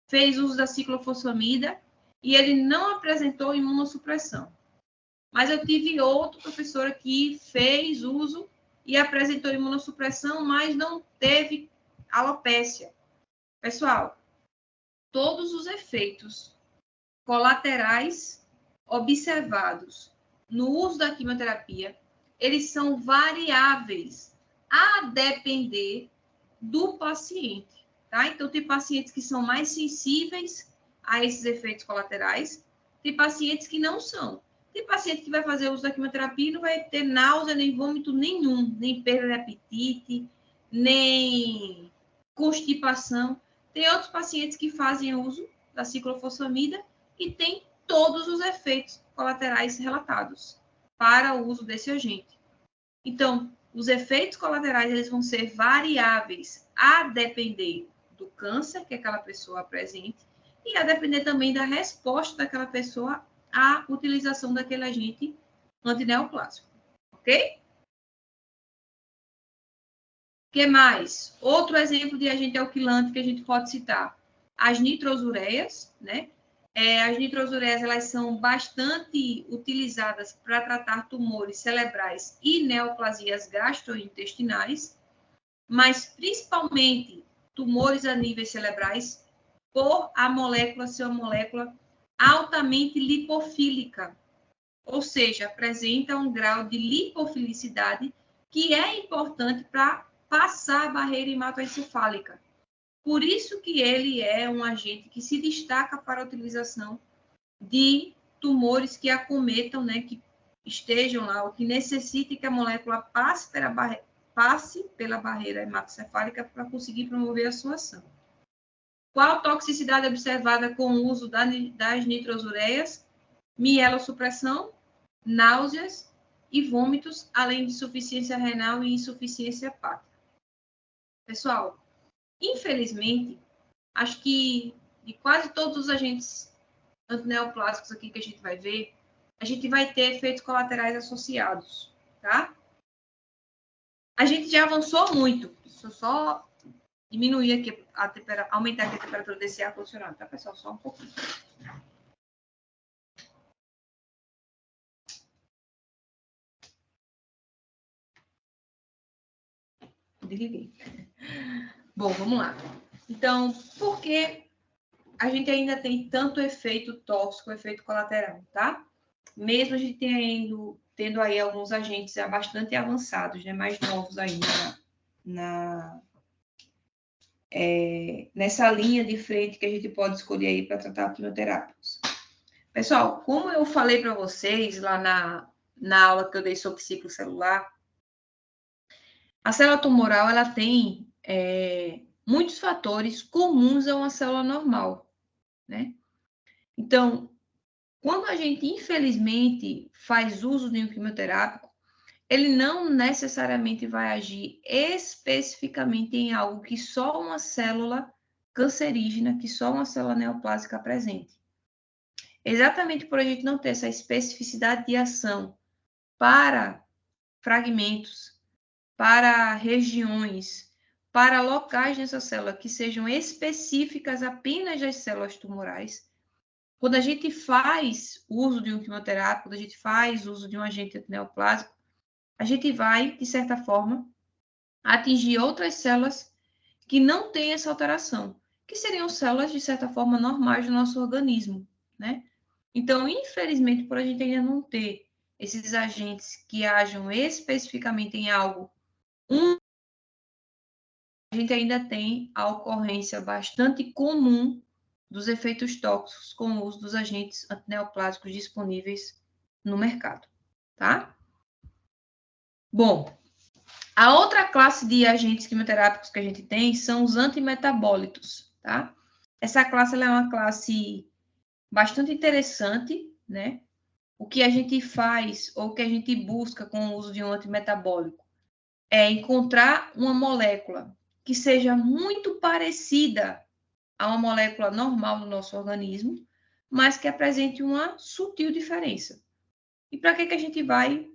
Speaker 1: fez uso da ciclofosfamida e ele não apresentou imunossupressão. Mas eu tive outro professor que fez uso e apresentou imunossupressão, mas não teve alopécia. Pessoal, todos os efeitos colaterais observados no uso da quimioterapia, eles são variáveis a depender do paciente, tá? Então, tem pacientes que são mais sensíveis a esses efeitos colaterais, tem pacientes que não são. Tem paciente que vai fazer uso da quimioterapia e não vai ter náusea, nem vômito nenhum, nem perda de apetite, nem constipação. Tem outros pacientes que fazem uso da ciclofosfamida e tem todos os efeitos colaterais relatados para o uso desse agente. Então, os efeitos colaterais eles vão ser variáveis a depender do câncer que aquela pessoa apresente e a depender também da resposta daquela pessoa à utilização daquele agente antineoplásico. Ok? O que mais? Outro exemplo de agente alquilante que a gente pode citar. As nitrosureias, né? As nitrosureias, elas são bastante utilizadas para tratar tumores cerebrais e neoplasias gastrointestinais, mas principalmente tumores a níveis cerebrais, por a molécula ser uma molécula altamente lipofílica, ou seja, apresenta um grau de lipofilicidade que é importante para passar a barreira hematoencefálica. Por isso que ele é um agente que se destaca para a utilização de tumores que acometam, né, que estejam lá, ou que necessitem que a molécula passe pela barreira hematoencefálica para conseguir promover a sua ação. Qual toxicidade observada com o uso das nitrosureias? Mielossupressão, náuseas e vômitos, além de insuficiência renal e insuficiência hepática. Pessoal, infelizmente, acho que de quase todos os agentes antineoplásicos aqui que a gente vai ver, a gente vai ter efeitos colaterais associados, tá? A gente já avançou muito. Deixa eu só diminuir aqui, aumentar aqui a temperatura desse ar-condicionado, tá, pessoal? Só um pouquinho. Desliguei. Bom, vamos lá. Então, por que a gente ainda tem tanto efeito tóxico, efeito colateral, tá? Mesmo a gente tendo aí alguns agentes já bastante avançados, né? Mais novos aí nessa linha de frente que a gente pode escolher aí para tratar quimioterápicos. Pessoal, como eu falei para vocês lá na aula que eu dei sobre ciclo celular, a célula tumoral ela tem muitos fatores comuns a uma célula normal, né? Então, quando a gente, infelizmente, faz uso de um quimioterápico, ele não necessariamente vai agir especificamente em algo que só uma célula cancerígena, que só uma célula neoplásica apresente. Exatamente por a gente não ter essa especificidade de ação para fragmentos, para regiões, para locais nessa célula que sejam específicas apenas das células tumorais, quando a gente faz uso de um quimioterápico, quando a gente faz uso de um agente antineoplásico, a gente vai, de certa forma, atingir outras células que não têm essa alteração, que seriam células, de certa forma, normais do nosso organismo, né? Então, infelizmente, por a gente ainda não ter esses agentes que ajam especificamente em algo, a gente ainda tem a ocorrência bastante comum dos efeitos tóxicos com o uso dos agentes antineoplásicos disponíveis no mercado, tá? Bom, a outra classe de agentes quimioterápicos que a gente tem são os antimetabólitos, tá? Essa classe ela é uma classe bastante interessante, né? O que a gente faz ou o que a gente busca com o uso de um antimetabólico é encontrar uma molécula que seja muito parecida a uma molécula normal do nosso organismo, mas que apresente uma sutil diferença. E para que a gente vai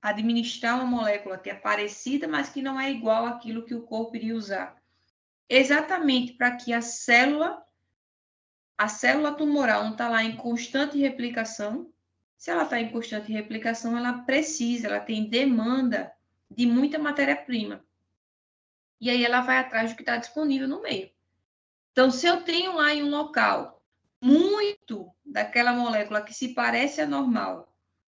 Speaker 1: administrar uma molécula que é parecida, mas que não é igual àquilo que o corpo iria usar? Exatamente para que a célula tumoral não está lá em constante replicação. Se ela está em constante replicação, ela tem demanda de muita matéria-prima. E aí ela vai atrás do que está disponível no meio. Então, se eu tenho lá em um local muito daquela molécula que se parece a normal,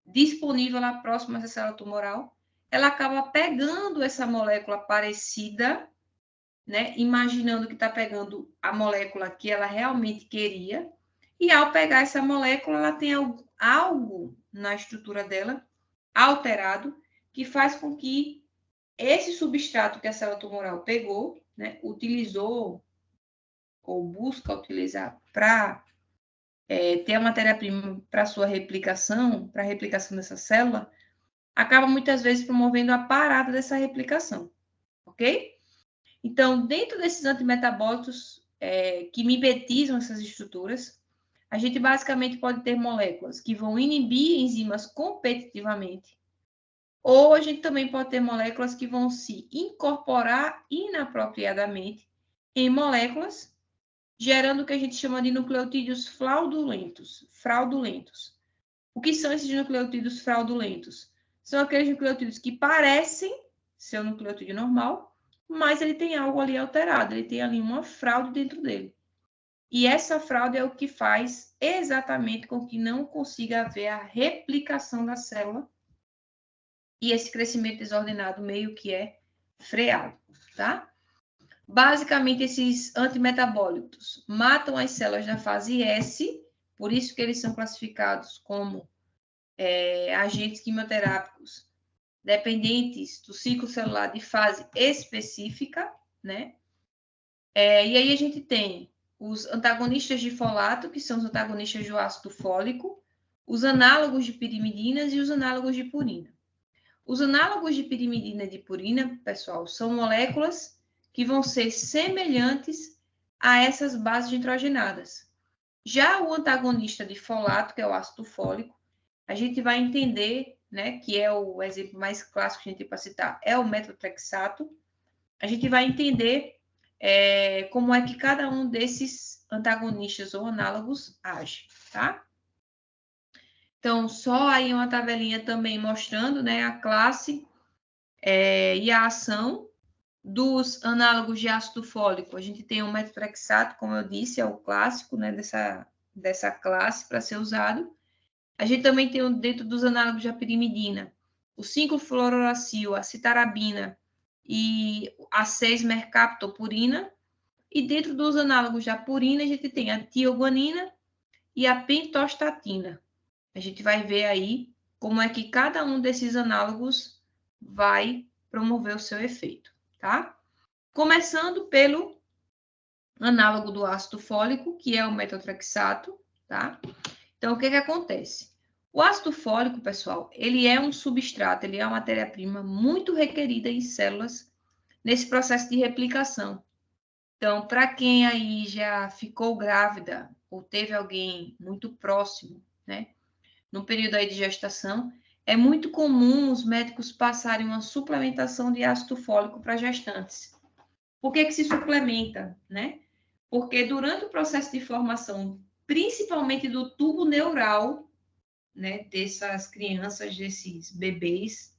Speaker 1: disponível lá próximo a essa célula tumoral, ela acaba pegando essa molécula parecida, né? Imaginando que está pegando a molécula que ela realmente queria, e ao pegar essa molécula, ela tem algo na estrutura dela alterado, que faz com que esse substrato que a célula tumoral pegou, né, utilizou ou busca utilizar para ter a matéria-prima para sua replicação, para a replicação dessa célula, acaba muitas vezes promovendo a parada dessa replicação, ok? Então, dentro desses antimetabólitos que mimetizam essas estruturas, a gente basicamente pode ter moléculas que vão inibir enzimas competitivamente, ou a gente também pode ter moléculas que vão se incorporar inapropriadamente em moléculas, gerando o que a gente chama de nucleotídeos fraudulentos. O que são esses nucleotídeos fraudulentos? São aqueles nucleotídeos que parecem ser um nucleotídeo normal, mas ele tem algo ali alterado, ele tem ali uma fraude dentro dele. E essa fraude é o que faz exatamente com que não consiga haver a replicação da célula e esse crescimento desordenado meio que é freado, tá? Basicamente, esses antimetabólitos matam as células da fase S, por isso que eles são classificados como agentes quimioterápicos dependentes do ciclo celular de fase específica, né? E aí a gente tem os antagonistas de folato, que são os antagonistas do ácido fólico, os análogos de pirimidinas e os análogos de purina. Os análogos de pirimidina e de purina, pessoal, são moléculas que vão ser semelhantes a essas bases nitrogenadas. Já o antagonista de folato, que é o ácido fólico, a gente vai entender, né, que é o exemplo mais clássico que a gente tem para citar, é o metotrexato. A gente vai entender como é que cada um desses antagonistas ou análogos age, tá? Então, só aí uma tabelinha também mostrando, né, a classe e a ação dos análogos de ácido fólico. A gente tem o metotrexato, como eu disse, é o clássico, né, dessa classe para ser usado. A gente também tem dentro dos análogos de pirimidina o 5-fluoruracil, a citarabina e a 6-mercaptopurina. E dentro dos análogos da purina, a gente tem a tioguanina e a pentostatina. A gente vai ver aí como é que cada um desses análogos vai promover o seu efeito, tá? Começando pelo análogo do ácido fólico, que é o metotrexato, tá? Então, o que acontece? O ácido fólico, pessoal, ele é um substrato, ele é uma matéria-prima muito requerida em células nesse processo de replicação. Então, para quem aí já ficou grávida ou teve alguém muito próximo, né, no período aí de gestação, é muito comum os médicos passarem uma suplementação de ácido fólico para gestantes. Por que se suplementa, né? Porque durante o processo de formação, principalmente do tubo neural, né, dessas crianças, desses bebês,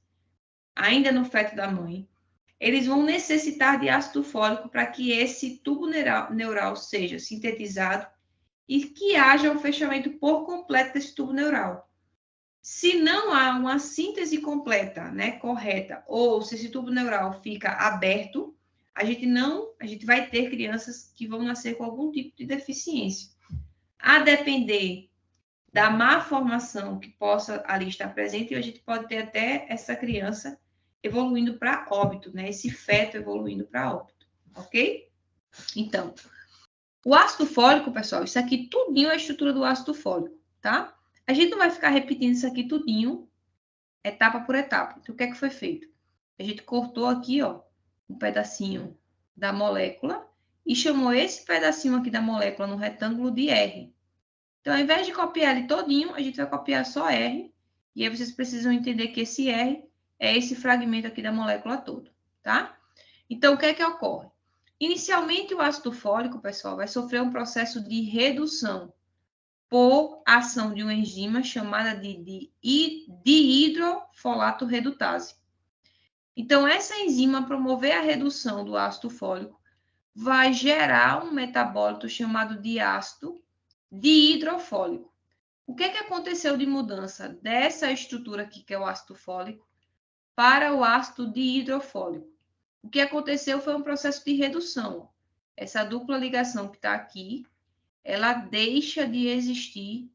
Speaker 1: ainda no feto da mãe, eles vão necessitar de ácido fólico para que esse tubo neural seja sintetizado e que haja o fechamento por completo desse tubo neural. Se não há uma síntese completa, né, correta, ou se esse tubo neural fica aberto, a gente vai ter crianças que vão nascer com algum tipo de deficiência. A depender da má formação que possa ali estar presente, a gente pode ter até essa criança evoluindo para óbito, né? Esse feto evoluindo para óbito, ok? Então, o ácido fólico, pessoal, isso aqui tudinho é a estrutura do ácido fólico, tá? A gente não vai ficar repetindo isso aqui tudinho, etapa por etapa. Então, o que é que foi feito? A gente cortou aqui, ó, um pedacinho da molécula e chamou esse pedacinho aqui da molécula no retângulo de R. Então, ao invés de copiar ele todinho, a gente vai copiar só R. E aí vocês precisam entender que esse R é esse fragmento aqui da molécula todo, tá? Então, o que é que ocorre? Inicialmente, o ácido fólico, pessoal, vai sofrer um processo de redução por ação de uma enzima chamada de dihidrofolato redutase. Então, essa enzima promover a redução do ácido fólico vai gerar um metabólito chamado de ácido dihidrofólico. O que é que aconteceu de mudança dessa estrutura aqui, que é o ácido fólico, para o ácido dihidrofólico? O que aconteceu foi um processo de redução. Essa dupla ligação que está aqui, ela deixa de existir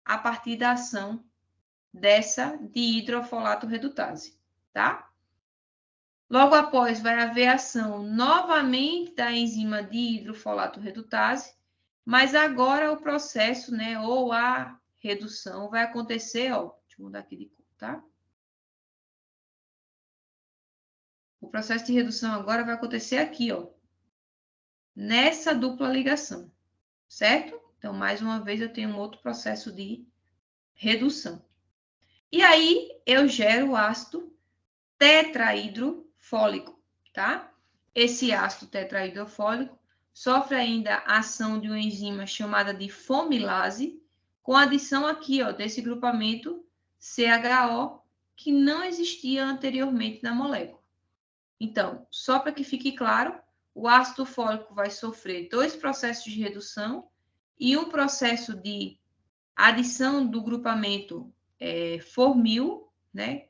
Speaker 1: a partir da ação dessa dihidrofolato redutase, tá? Logo após, vai haver ação novamente da enzima dihidrofolato redutase, mas agora o processo, né, ou a redução vai acontecer, ó, deixa eu mudar aqui de cor, tá? O processo de redução agora vai acontecer aqui, ó, nessa dupla ligação, certo? Então, mais uma vez, eu tenho um outro processo de redução. E aí, eu gero o ácido tetrahidrofólico, tá? Esse ácido tetrahidrofólico sofre ainda a ação de uma enzima chamada de fomilase, com adição aqui, ó, desse grupamento CHO, que não existia anteriormente na molécula. Então, só para que fique claro, o ácido fólico vai sofrer 2 processos de redução e um processo de adição do grupamento formil, né?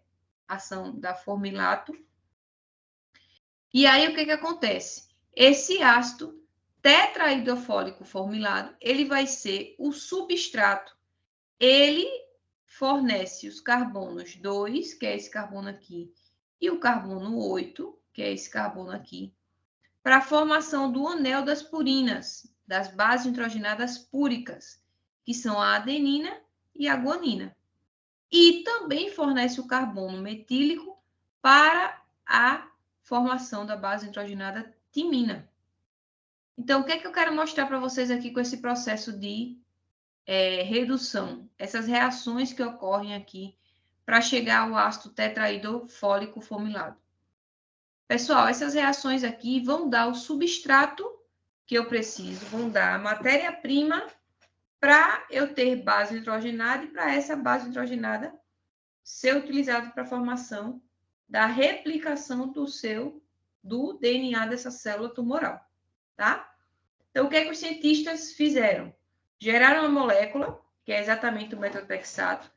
Speaker 1: Ação da formilato. E aí, o que acontece? Esse ácido tetrahidrofólico formilado, ele vai ser o substrato. Ele fornece os carbonos 2, que é esse carbono aqui, e o carbono 8, que é esse carbono aqui, para a formação do anel das purinas, das bases nitrogenadas púricas, que são a adenina e a guanina. E também fornece o carbono metílico para a formação da base nitrogenada timina. Então, o que é que eu quero mostrar para vocês aqui com esse processo de redução? Essas reações que ocorrem aqui para chegar ao ácido tetrahidrofólico formilado. Pessoal, essas reações aqui vão dar o substrato que eu preciso, vão dar a matéria-prima para eu ter base nitrogenada e para essa base nitrogenada ser utilizada para a formação da replicação do DNA dessa célula tumoral, tá? Então, o que é que os cientistas fizeram? Geraram uma molécula, que é exatamente o metotrexato,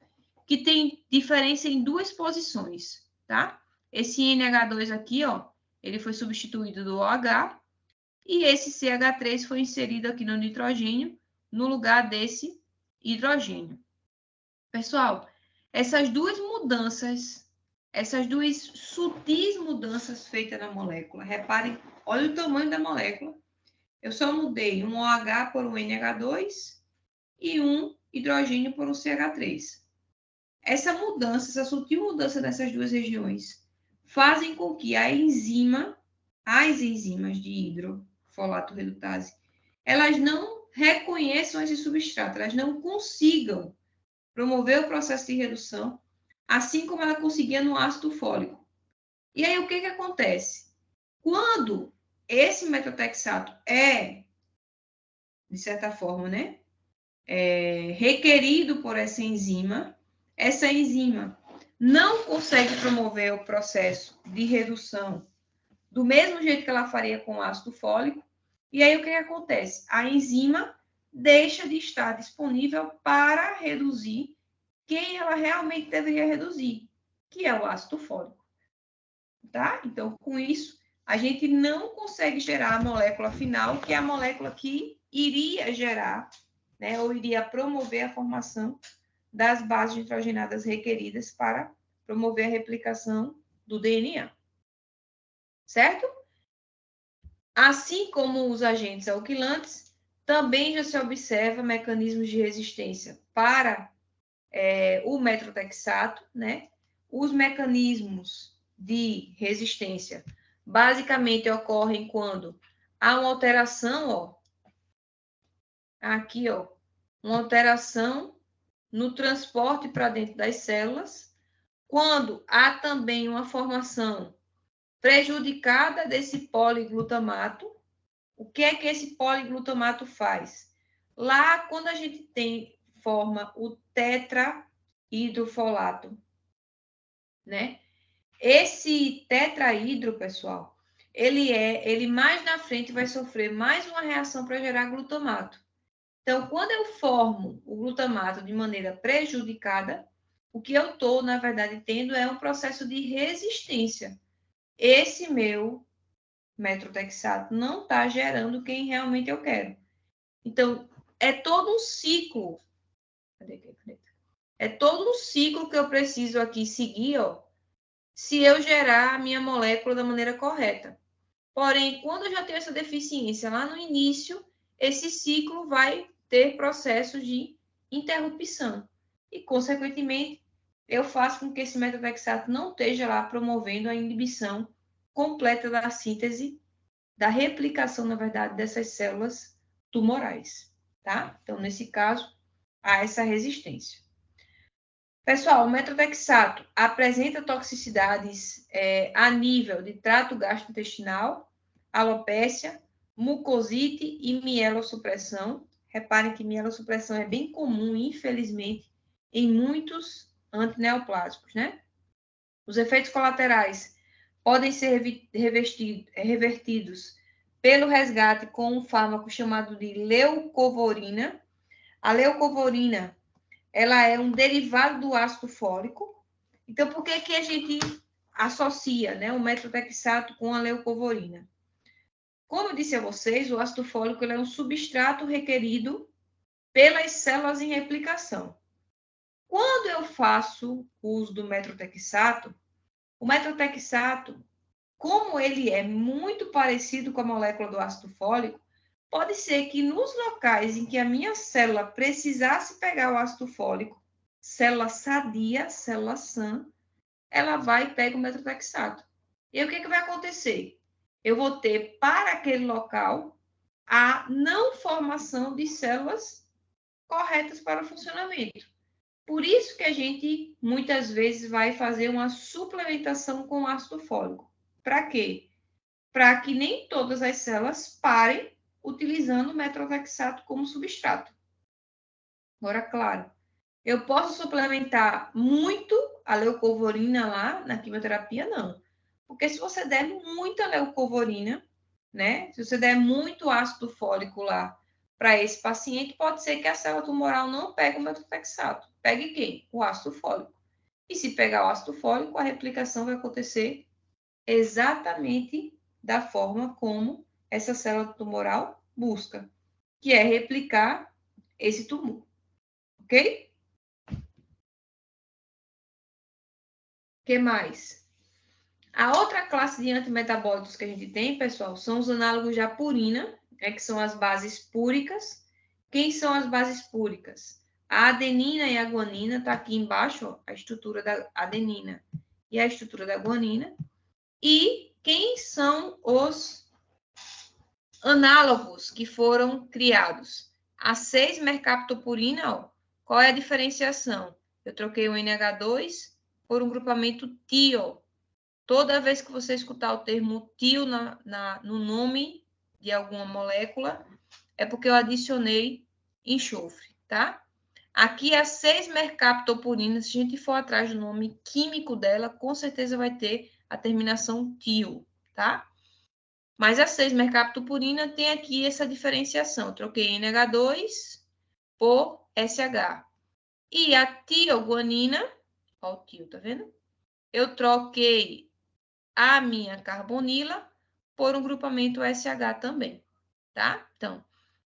Speaker 1: que tem diferença em 2 posições, tá? Esse NH2 aqui, ó, ele foi substituído do OH, e esse CH3 foi inserido aqui no nitrogênio, no lugar desse hidrogênio. Pessoal, essas 2 mudanças, essas 2 sutis mudanças feitas na molécula, reparem, olha o tamanho da molécula. Eu só mudei um OH por um NH2 e um hidrogênio por um CH3. Essa mudança, essa sutil mudança dessas 2 regiões, fazem com que as enzimas de hidrofolato redutase, elas não reconheçam esse substrato, elas não consigam promover o processo de redução, assim como ela conseguia no ácido fólico. E aí, o que acontece? Quando esse metotrexato de certa forma, né, requerido por essa enzima não consegue promover o processo de redução do mesmo jeito que ela faria com o ácido fólico. E aí, o que acontece? A enzima deixa de estar disponível para reduzir quem ela realmente deveria reduzir, que é o ácido fólico. Tá? Então, com isso, a gente não consegue gerar a molécula final, que é a molécula que iria gerar, né, ou iria promover a formação das bases nitrogenadas requeridas para promover a replicação do DNA. Certo? Assim como os agentes alquilantes, também já se observa mecanismos de resistência para o metotrexato, né? Os mecanismos de resistência basicamente ocorrem quando há uma alteração, ó, aqui, ó, uma alteração no transporte para dentro das células, quando há também uma formação prejudicada desse poliglutamato. O que é que esse poliglutamato faz? Lá, quando a gente forma o tetrahidrofolato, né? Esse tetrahidro, pessoal, ele mais na frente vai sofrer mais uma reação para gerar glutamato. Então, quando eu formo o glutamato de maneira prejudicada, o que eu estou, na verdade, tendo é um processo de resistência. Esse meu metrotexato não está gerando quem realmente eu quero. Então, é todo um ciclo. É todo um ciclo que eu preciso aqui seguir, ó, se eu gerar a minha molécula da maneira correta. Porém, quando eu já tenho essa deficiência lá no início, esse ciclo vai ter processos de interrupção. E, consequentemente, eu faço com que esse metrotexato não esteja lá promovendo a inibição completa da síntese, da replicação, na verdade, dessas células tumorais, tá? Então, nesse caso, há essa resistência. Pessoal, o metrotexato apresenta toxicidades a nível de trato gastrointestinal, alopécia, mucosite e mielossupressão. Reparem que mielossupressão é bem comum, infelizmente, em muitos antineoplásicos, né? Os efeitos colaterais podem ser revertidos pelo resgate com um fármaco chamado de leucovorina. A leucovorina, ela é um derivado do ácido fólico. Então, por que a gente associa, né, o metrotexato com a leucovorina? Como eu disse a vocês, o ácido fólico ele é um substrato requerido pelas células em replicação. Quando eu faço uso do metrotexato, o metrotexato, como ele é muito parecido com a molécula do ácido fólico, pode ser que nos locais em que a minha célula precisasse pegar o ácido fólico, célula sadia, célula sã, ela vai e pega o metrotexato. E aí, o que vai acontecer? Eu vou ter, para aquele local, a não formação de células corretas para o funcionamento. Por isso que a gente, muitas vezes, vai fazer uma suplementação com ácido fólico. Para quê? Para que nem todas as células parem utilizando o metrotexato como substrato. Agora, claro, eu posso suplementar muito a leucovorina lá na quimioterapia? Não. Porque se você der muita leucovorina, né? Se você der muito ácido fólico lá para esse paciente, pode ser que a célula tumoral não pegue o metrotexato. Pegue quem? O ácido fólico. E se pegar o ácido fólico, a replicação vai acontecer exatamente da forma como essa célula tumoral busca, que é replicar esse tumor. Ok? O que mais? A outra classe de antimetabólicos que a gente tem, pessoal, são os análogos de purina, que são as bases púricas. Quem são as bases púricas? A adenina e a guanina, está aqui embaixo, ó, a estrutura da adenina e a estrutura da guanina. E quem são os análogos que foram criados? A 6-mercaptopurina, ó, qual é a diferenciação? Eu troquei o NH2 por um grupamento tio. Toda vez que você escutar o termo tio no nome de alguma molécula, é porque eu adicionei enxofre, tá? Aqui a 6-mercaptopurina, se a gente for atrás do nome químico dela, com certeza vai ter a terminação tio, tá? Mas a 6-mercaptopurina tem aqui essa diferenciação. Eu troquei NH2 por SH. E a tioguanina, ó o tio, tá vendo? Eu troquei a minha carbonila por um grupamento SH também, tá? Então,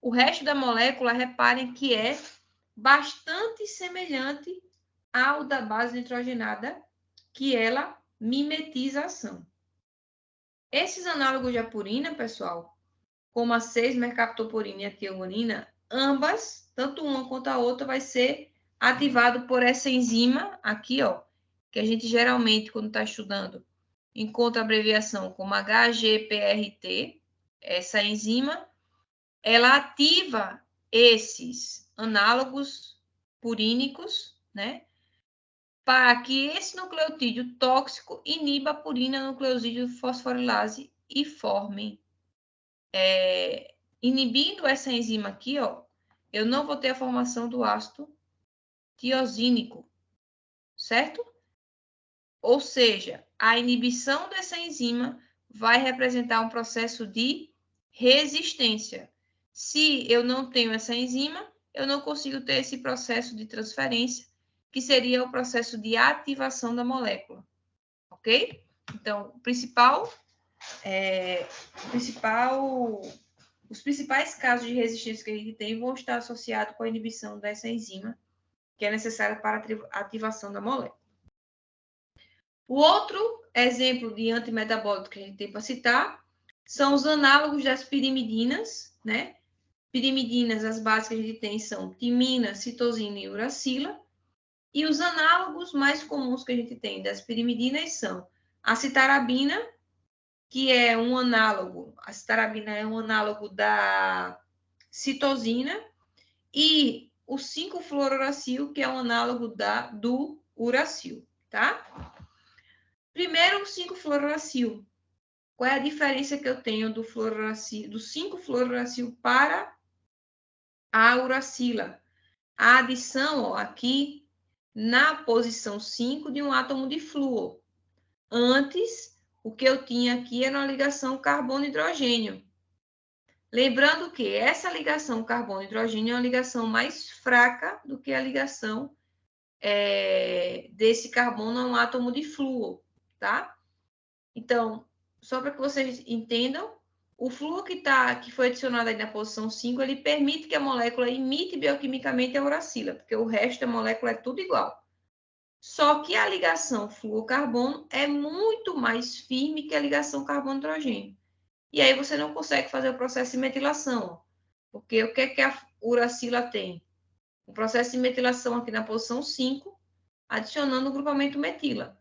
Speaker 1: o resto da molécula, reparem que é bastante semelhante ao da base nitrogenada, que ela mimetiza a ação. Esses análogos de apurina, pessoal, como a 6-mercaptopurina e a tioguanina, ambas, tanto uma quanto a outra, vai ser ativado por essa enzima aqui, ó, que a gente geralmente, quando está estudando encontra a abreviação como HGPRT, essa enzima, ela ativa esses análogos purínicos, né? Para que esse nucleotídeo tóxico iniba a purina nucleosídeo fosforilase e formem. Inibindo essa enzima aqui, ó, eu não vou ter a formação do ácido tiosínico, certo? Ou seja, a inibição dessa enzima vai representar um processo de resistência. Se eu não tenho essa enzima, eu não consigo ter esse processo de transferência, que seria o processo de ativação da molécula, ok? Então, os principais casos de resistência que a gente tem vão estar associados com a inibição dessa enzima, que é necessária para a ativação da molécula. O outro exemplo de antimetabólico que a gente tem para citar são os análogos das pirimidinas, né? Pirimidinas, as bases que a gente tem são timina, citosina e uracila. E os análogos mais comuns que a gente tem das pirimidinas são a citarabina, que é um análogo, a citarabina é um análogo da citosina, e o 5-fluoruracil, que é um análogo do uracil, tá? Primeiro, o 5-fluoruracil. Qual é a diferença que eu tenho do 5-fluoruracil para a uracila? A adição, ó, aqui na posição 5 de um átomo de flúor. Antes, o que eu tinha aqui era uma ligação carbono-hidrogênio. Lembrando que essa ligação carbono-hidrogênio é uma ligação mais fraca do que a ligação desse carbono a um átomo de flúor, tá? Então, só para que vocês entendam, o flúor que foi adicionado aí na posição 5, ele permite que a molécula imite bioquimicamente a uracila, porque o resto da molécula é tudo igual. Só que a ligação flúor-carbono é muito mais firme que a ligação carbono-hidrogênio. E aí você não consegue fazer o processo de metilação, porque o que é que a uracila tem? O processo de metilação aqui na posição 5, adicionando o grupamento metila.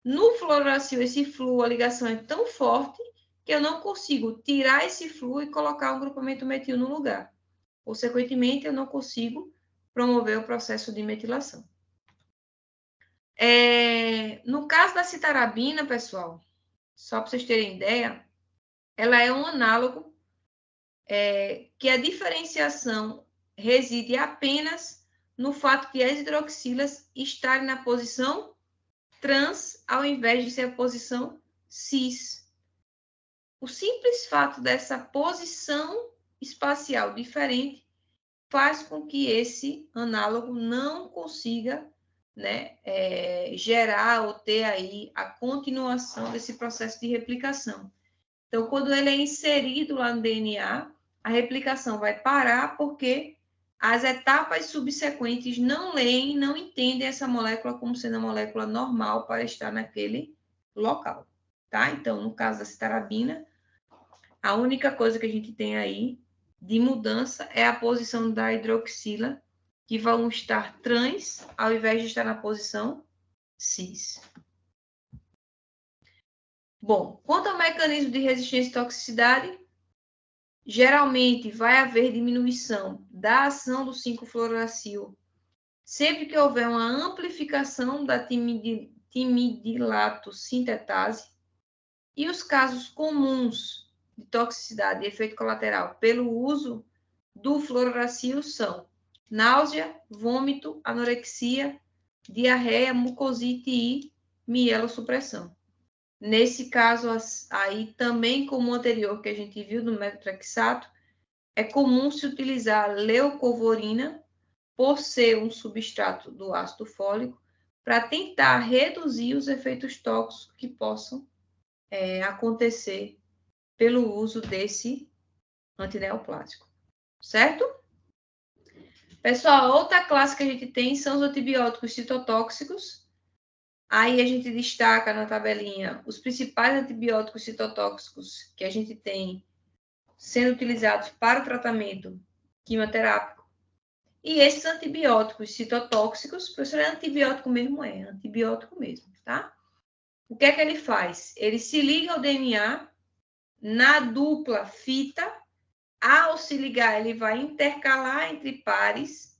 Speaker 1: No fluoracil, esse flúor, a ligação é tão forte que eu não consigo tirar esse flúor e colocar um grupamento metil no lugar. Consequentemente, eu não consigo promover o processo de metilação. No caso da citarabina, pessoal, só para vocês terem ideia, ela é um análogo que a diferenciação reside apenas no fato de as hidroxilas estarem na posição trans, ao invés de ser a posição cis. O simples fato dessa posição espacial diferente faz com que esse análogo não consiga, né, gerar ou ter aí a continuação desse processo de replicação. Então, quando ele é inserido lá no DNA, a replicação vai parar porque as etapas subsequentes não leem, não entendem essa molécula como sendo a molécula normal para estar naquele local, tá? Então, no caso da citarabina, a única coisa que a gente tem aí de mudança é a posição da hidroxila, que vão estar trans, ao invés de estar na posição cis. Bom, quanto ao mecanismo de resistência e toxicidade, geralmente vai haver diminuição da ação do 5-fluoracil sempre que houver uma amplificação da timidilato sintetase. E os casos comuns de toxicidade e efeito colateral pelo uso do fluoracil são náusea, vômito, anorexia, diarreia, mucosite e mielossupressão. Nesse caso aí, também como o anterior que a gente viu do metotrexato, é comum se utilizar leucovorina, por ser um substrato do ácido fólico, para tentar reduzir os efeitos tóxicos que possam acontecer pelo uso desse antineoplásico, certo? Pessoal, outra classe que a gente tem são os antibióticos citotóxicos. Aí a gente destaca na tabelinha os principais antibióticos citotóxicos que a gente tem sendo utilizados para o tratamento quimioterápico. E esses antibióticos citotóxicos, professor, é antibiótico mesmo? É antibiótico mesmo, tá? O que é que ele faz? Ele se liga ao DNA na dupla fita. Ao se ligar, ele vai intercalar entre pares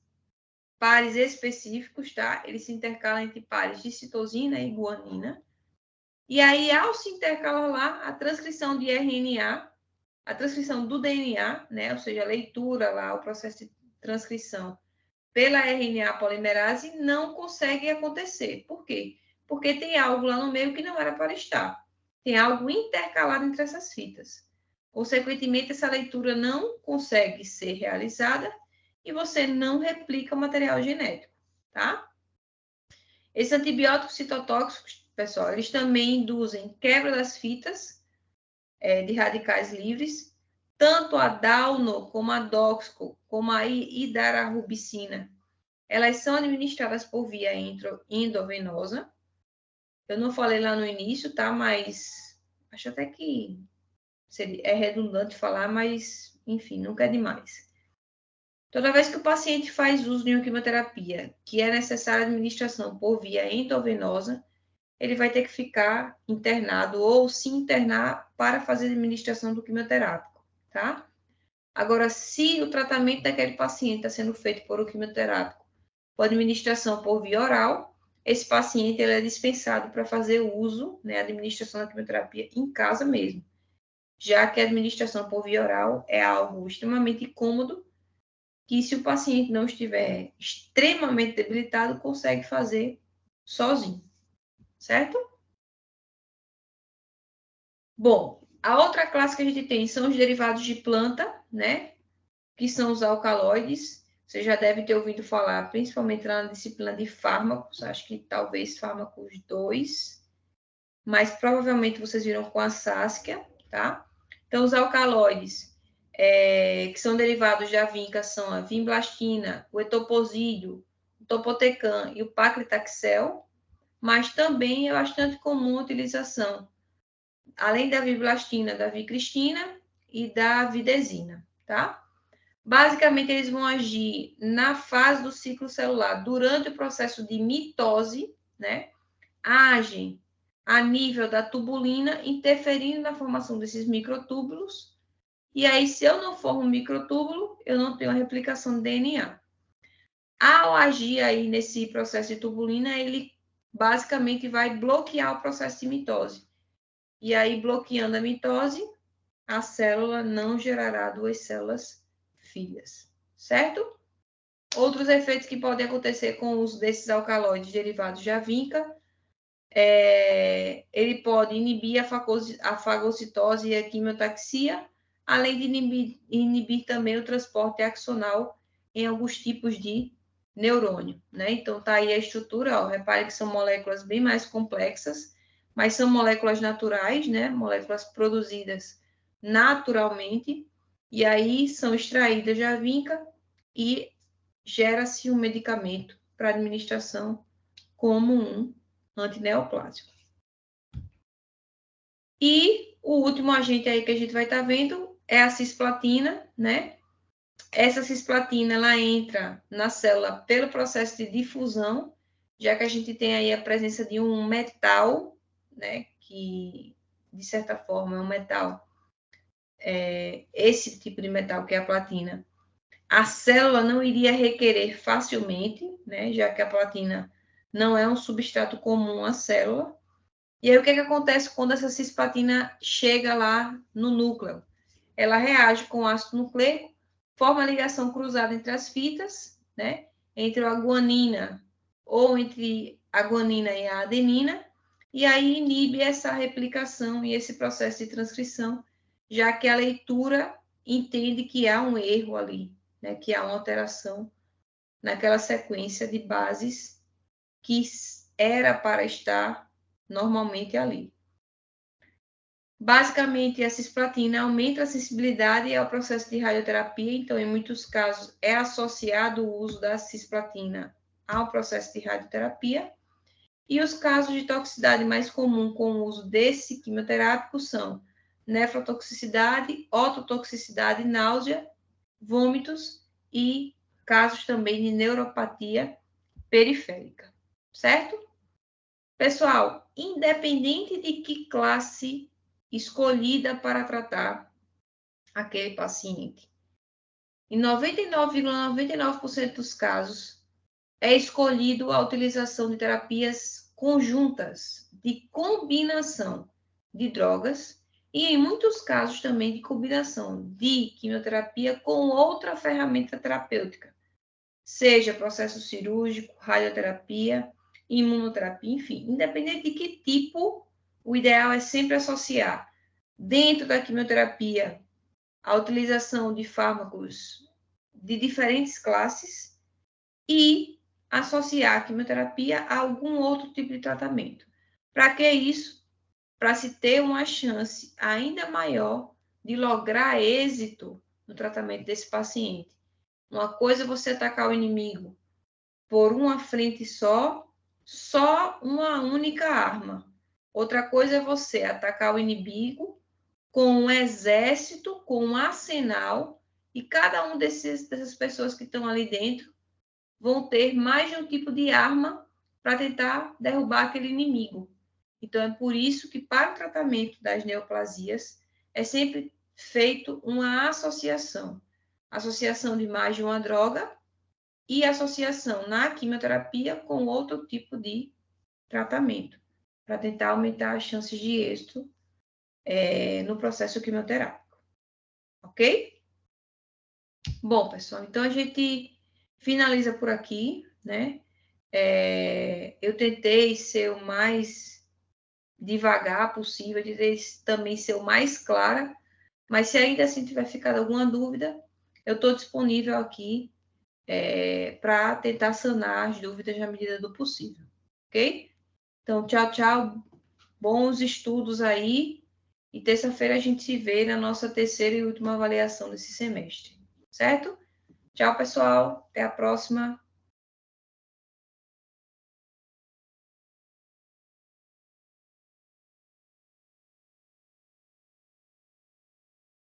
Speaker 1: específicos, tá? Ele se intercala entre pares de citosina e guanina. E aí, ao se intercalar lá, a transcrição de RNA, a transcrição do DNA, né? Ou seja, a leitura lá, o processo de transcrição pela RNA polimerase não consegue acontecer. Por quê? Porque tem algo lá no meio que não era para estar. Tem algo intercalado entre essas fitas. Consequentemente, essa leitura não consegue ser realizada e você não replica o material genético, tá? Esses antibióticos citotóxicos, pessoal, eles também induzem quebra das fitas de radicais livres, tanto a Dalno, como a Doxco, como a hidararubicina. Elas são administradas por via endovenosa. Eu não falei lá no início, tá? Mas acho até que é redundante falar, mas, enfim, nunca é demais. Toda vez que o paciente faz uso de uma quimioterapia que é necessária a administração por via endovenosa, ele vai ter que ficar internado ou se internar para fazer a administração do quimioterápico, tá? Agora, se o tratamento daquele paciente está sendo feito por um quimioterápico com administração por via oral, esse paciente ele é dispensado para fazer uso, né, a administração da quimioterapia em casa mesmo, já que a administração por via oral é algo extremamente cômodo, que se o paciente não estiver extremamente debilitado, consegue fazer sozinho, certo? Bom, a outra classe que a gente tem são os derivados de planta, né? Que são os alcaloides. Você já deve ter ouvido falar, principalmente lá na disciplina de fármacos, acho que talvez fármacos 2, mas provavelmente vocês viram com a Saskia, tá? Então, os alcaloides, que são derivados de vinca, são a vimblastina, o etoposídeo, o topotecan e o paclitaxel, mas também é bastante comum a utilização, além da vimblastina, da vicristina e da videsina, tá? Basicamente, eles vão agir na fase do ciclo celular, durante o processo de mitose, né? Agem a nível da tubulina, interferindo na formação desses microtúbulos. E aí, se eu não for um microtúbulo, eu não tenho a replicação de DNA. Ao agir aí nesse processo de tubulina, ele basicamente vai bloquear o processo de mitose. E aí, bloqueando a mitose, a célula não gerará duas células filhas, certo? Outros efeitos que podem acontecer com o uso desses alcaloides derivados de vinca, ele pode inibir a fagocitose e a quimiotaxia, além de inibir também o transporte axonal em alguns tipos de neurônio, né? Então, tá aí a estrutura, ó, repare que são moléculas bem mais complexas, mas são moléculas naturais, né? Moléculas produzidas naturalmente, e aí são extraídas da vinca e gera-se um medicamento para administração como um antineoplásico. E o último agente aí que a gente vai estar vendo é a cisplatina, né? Essa cisplatina, ela entra na célula pelo processo de difusão, já que a gente tem aí a presença de um metal, né? Que, de certa forma, é um metal, esse tipo de metal que é a platina. A célula não iria requerer facilmente, né? Já que a platina não é um substrato comum à célula. E aí, o que acontece quando essa cisplatina chega lá no núcleo? Ela reage com o ácido nucleico, forma ligação cruzada entre as fitas, né? Entre a guanina ou entre a guanina e a adenina, e aí inibe essa replicação e esse processo de transcrição, já que a leitura entende que há um erro ali, né? Que há uma alteração naquela sequência de bases que era para estar normalmente ali. Basicamente, a cisplatina aumenta a sensibilidade ao processo de radioterapia, então, em muitos casos, é associado o uso da cisplatina ao processo de radioterapia. E os casos de toxicidade mais comum com o uso desse quimioterápico são nefrotoxicidade, ototoxicidade, náusea, vômitos e casos também de neuropatia periférica, certo? Pessoal, independente de que classe escolhida para tratar aquele paciente, em 99,99% dos casos, é escolhido a utilização de terapias conjuntas, de combinação de drogas, e em muitos casos também de combinação de quimioterapia com outra ferramenta terapêutica, seja processo cirúrgico, radioterapia, imunoterapia, enfim, independente de que tipo, o ideal é sempre associar dentro da quimioterapia a utilização de fármacos de diferentes classes e associar a quimioterapia a algum outro tipo de tratamento. Para que isso? Para se ter uma chance ainda maior de lograr êxito no tratamento desse paciente. Uma coisa é você atacar o inimigo por uma frente só uma única arma. Outra coisa é você atacar o inimigo com um exército, com um arsenal, e cada um dessas pessoas que estão ali dentro vão ter mais de um tipo de arma para tentar derrubar aquele inimigo. Então, é por isso que, para o tratamento das neoplasias, é sempre feito uma associação. Associação de mais de uma droga e associação na quimioterapia com outro tipo de tratamento, para tentar aumentar as chances de êxito no processo quimioterápico. Ok? Bom, pessoal, então a gente finaliza por aqui, né? Eu tentei ser o mais devagar possível, tentei também ser o mais clara, mas se ainda assim tiver ficado alguma dúvida, eu estou disponível aqui para tentar sanar as dúvidas na medida do possível, ok? Então, tchau, tchau, bons estudos aí, e terça-feira a gente se vê na nossa terceira e última avaliação desse semestre, certo? Tchau, pessoal, até a próxima.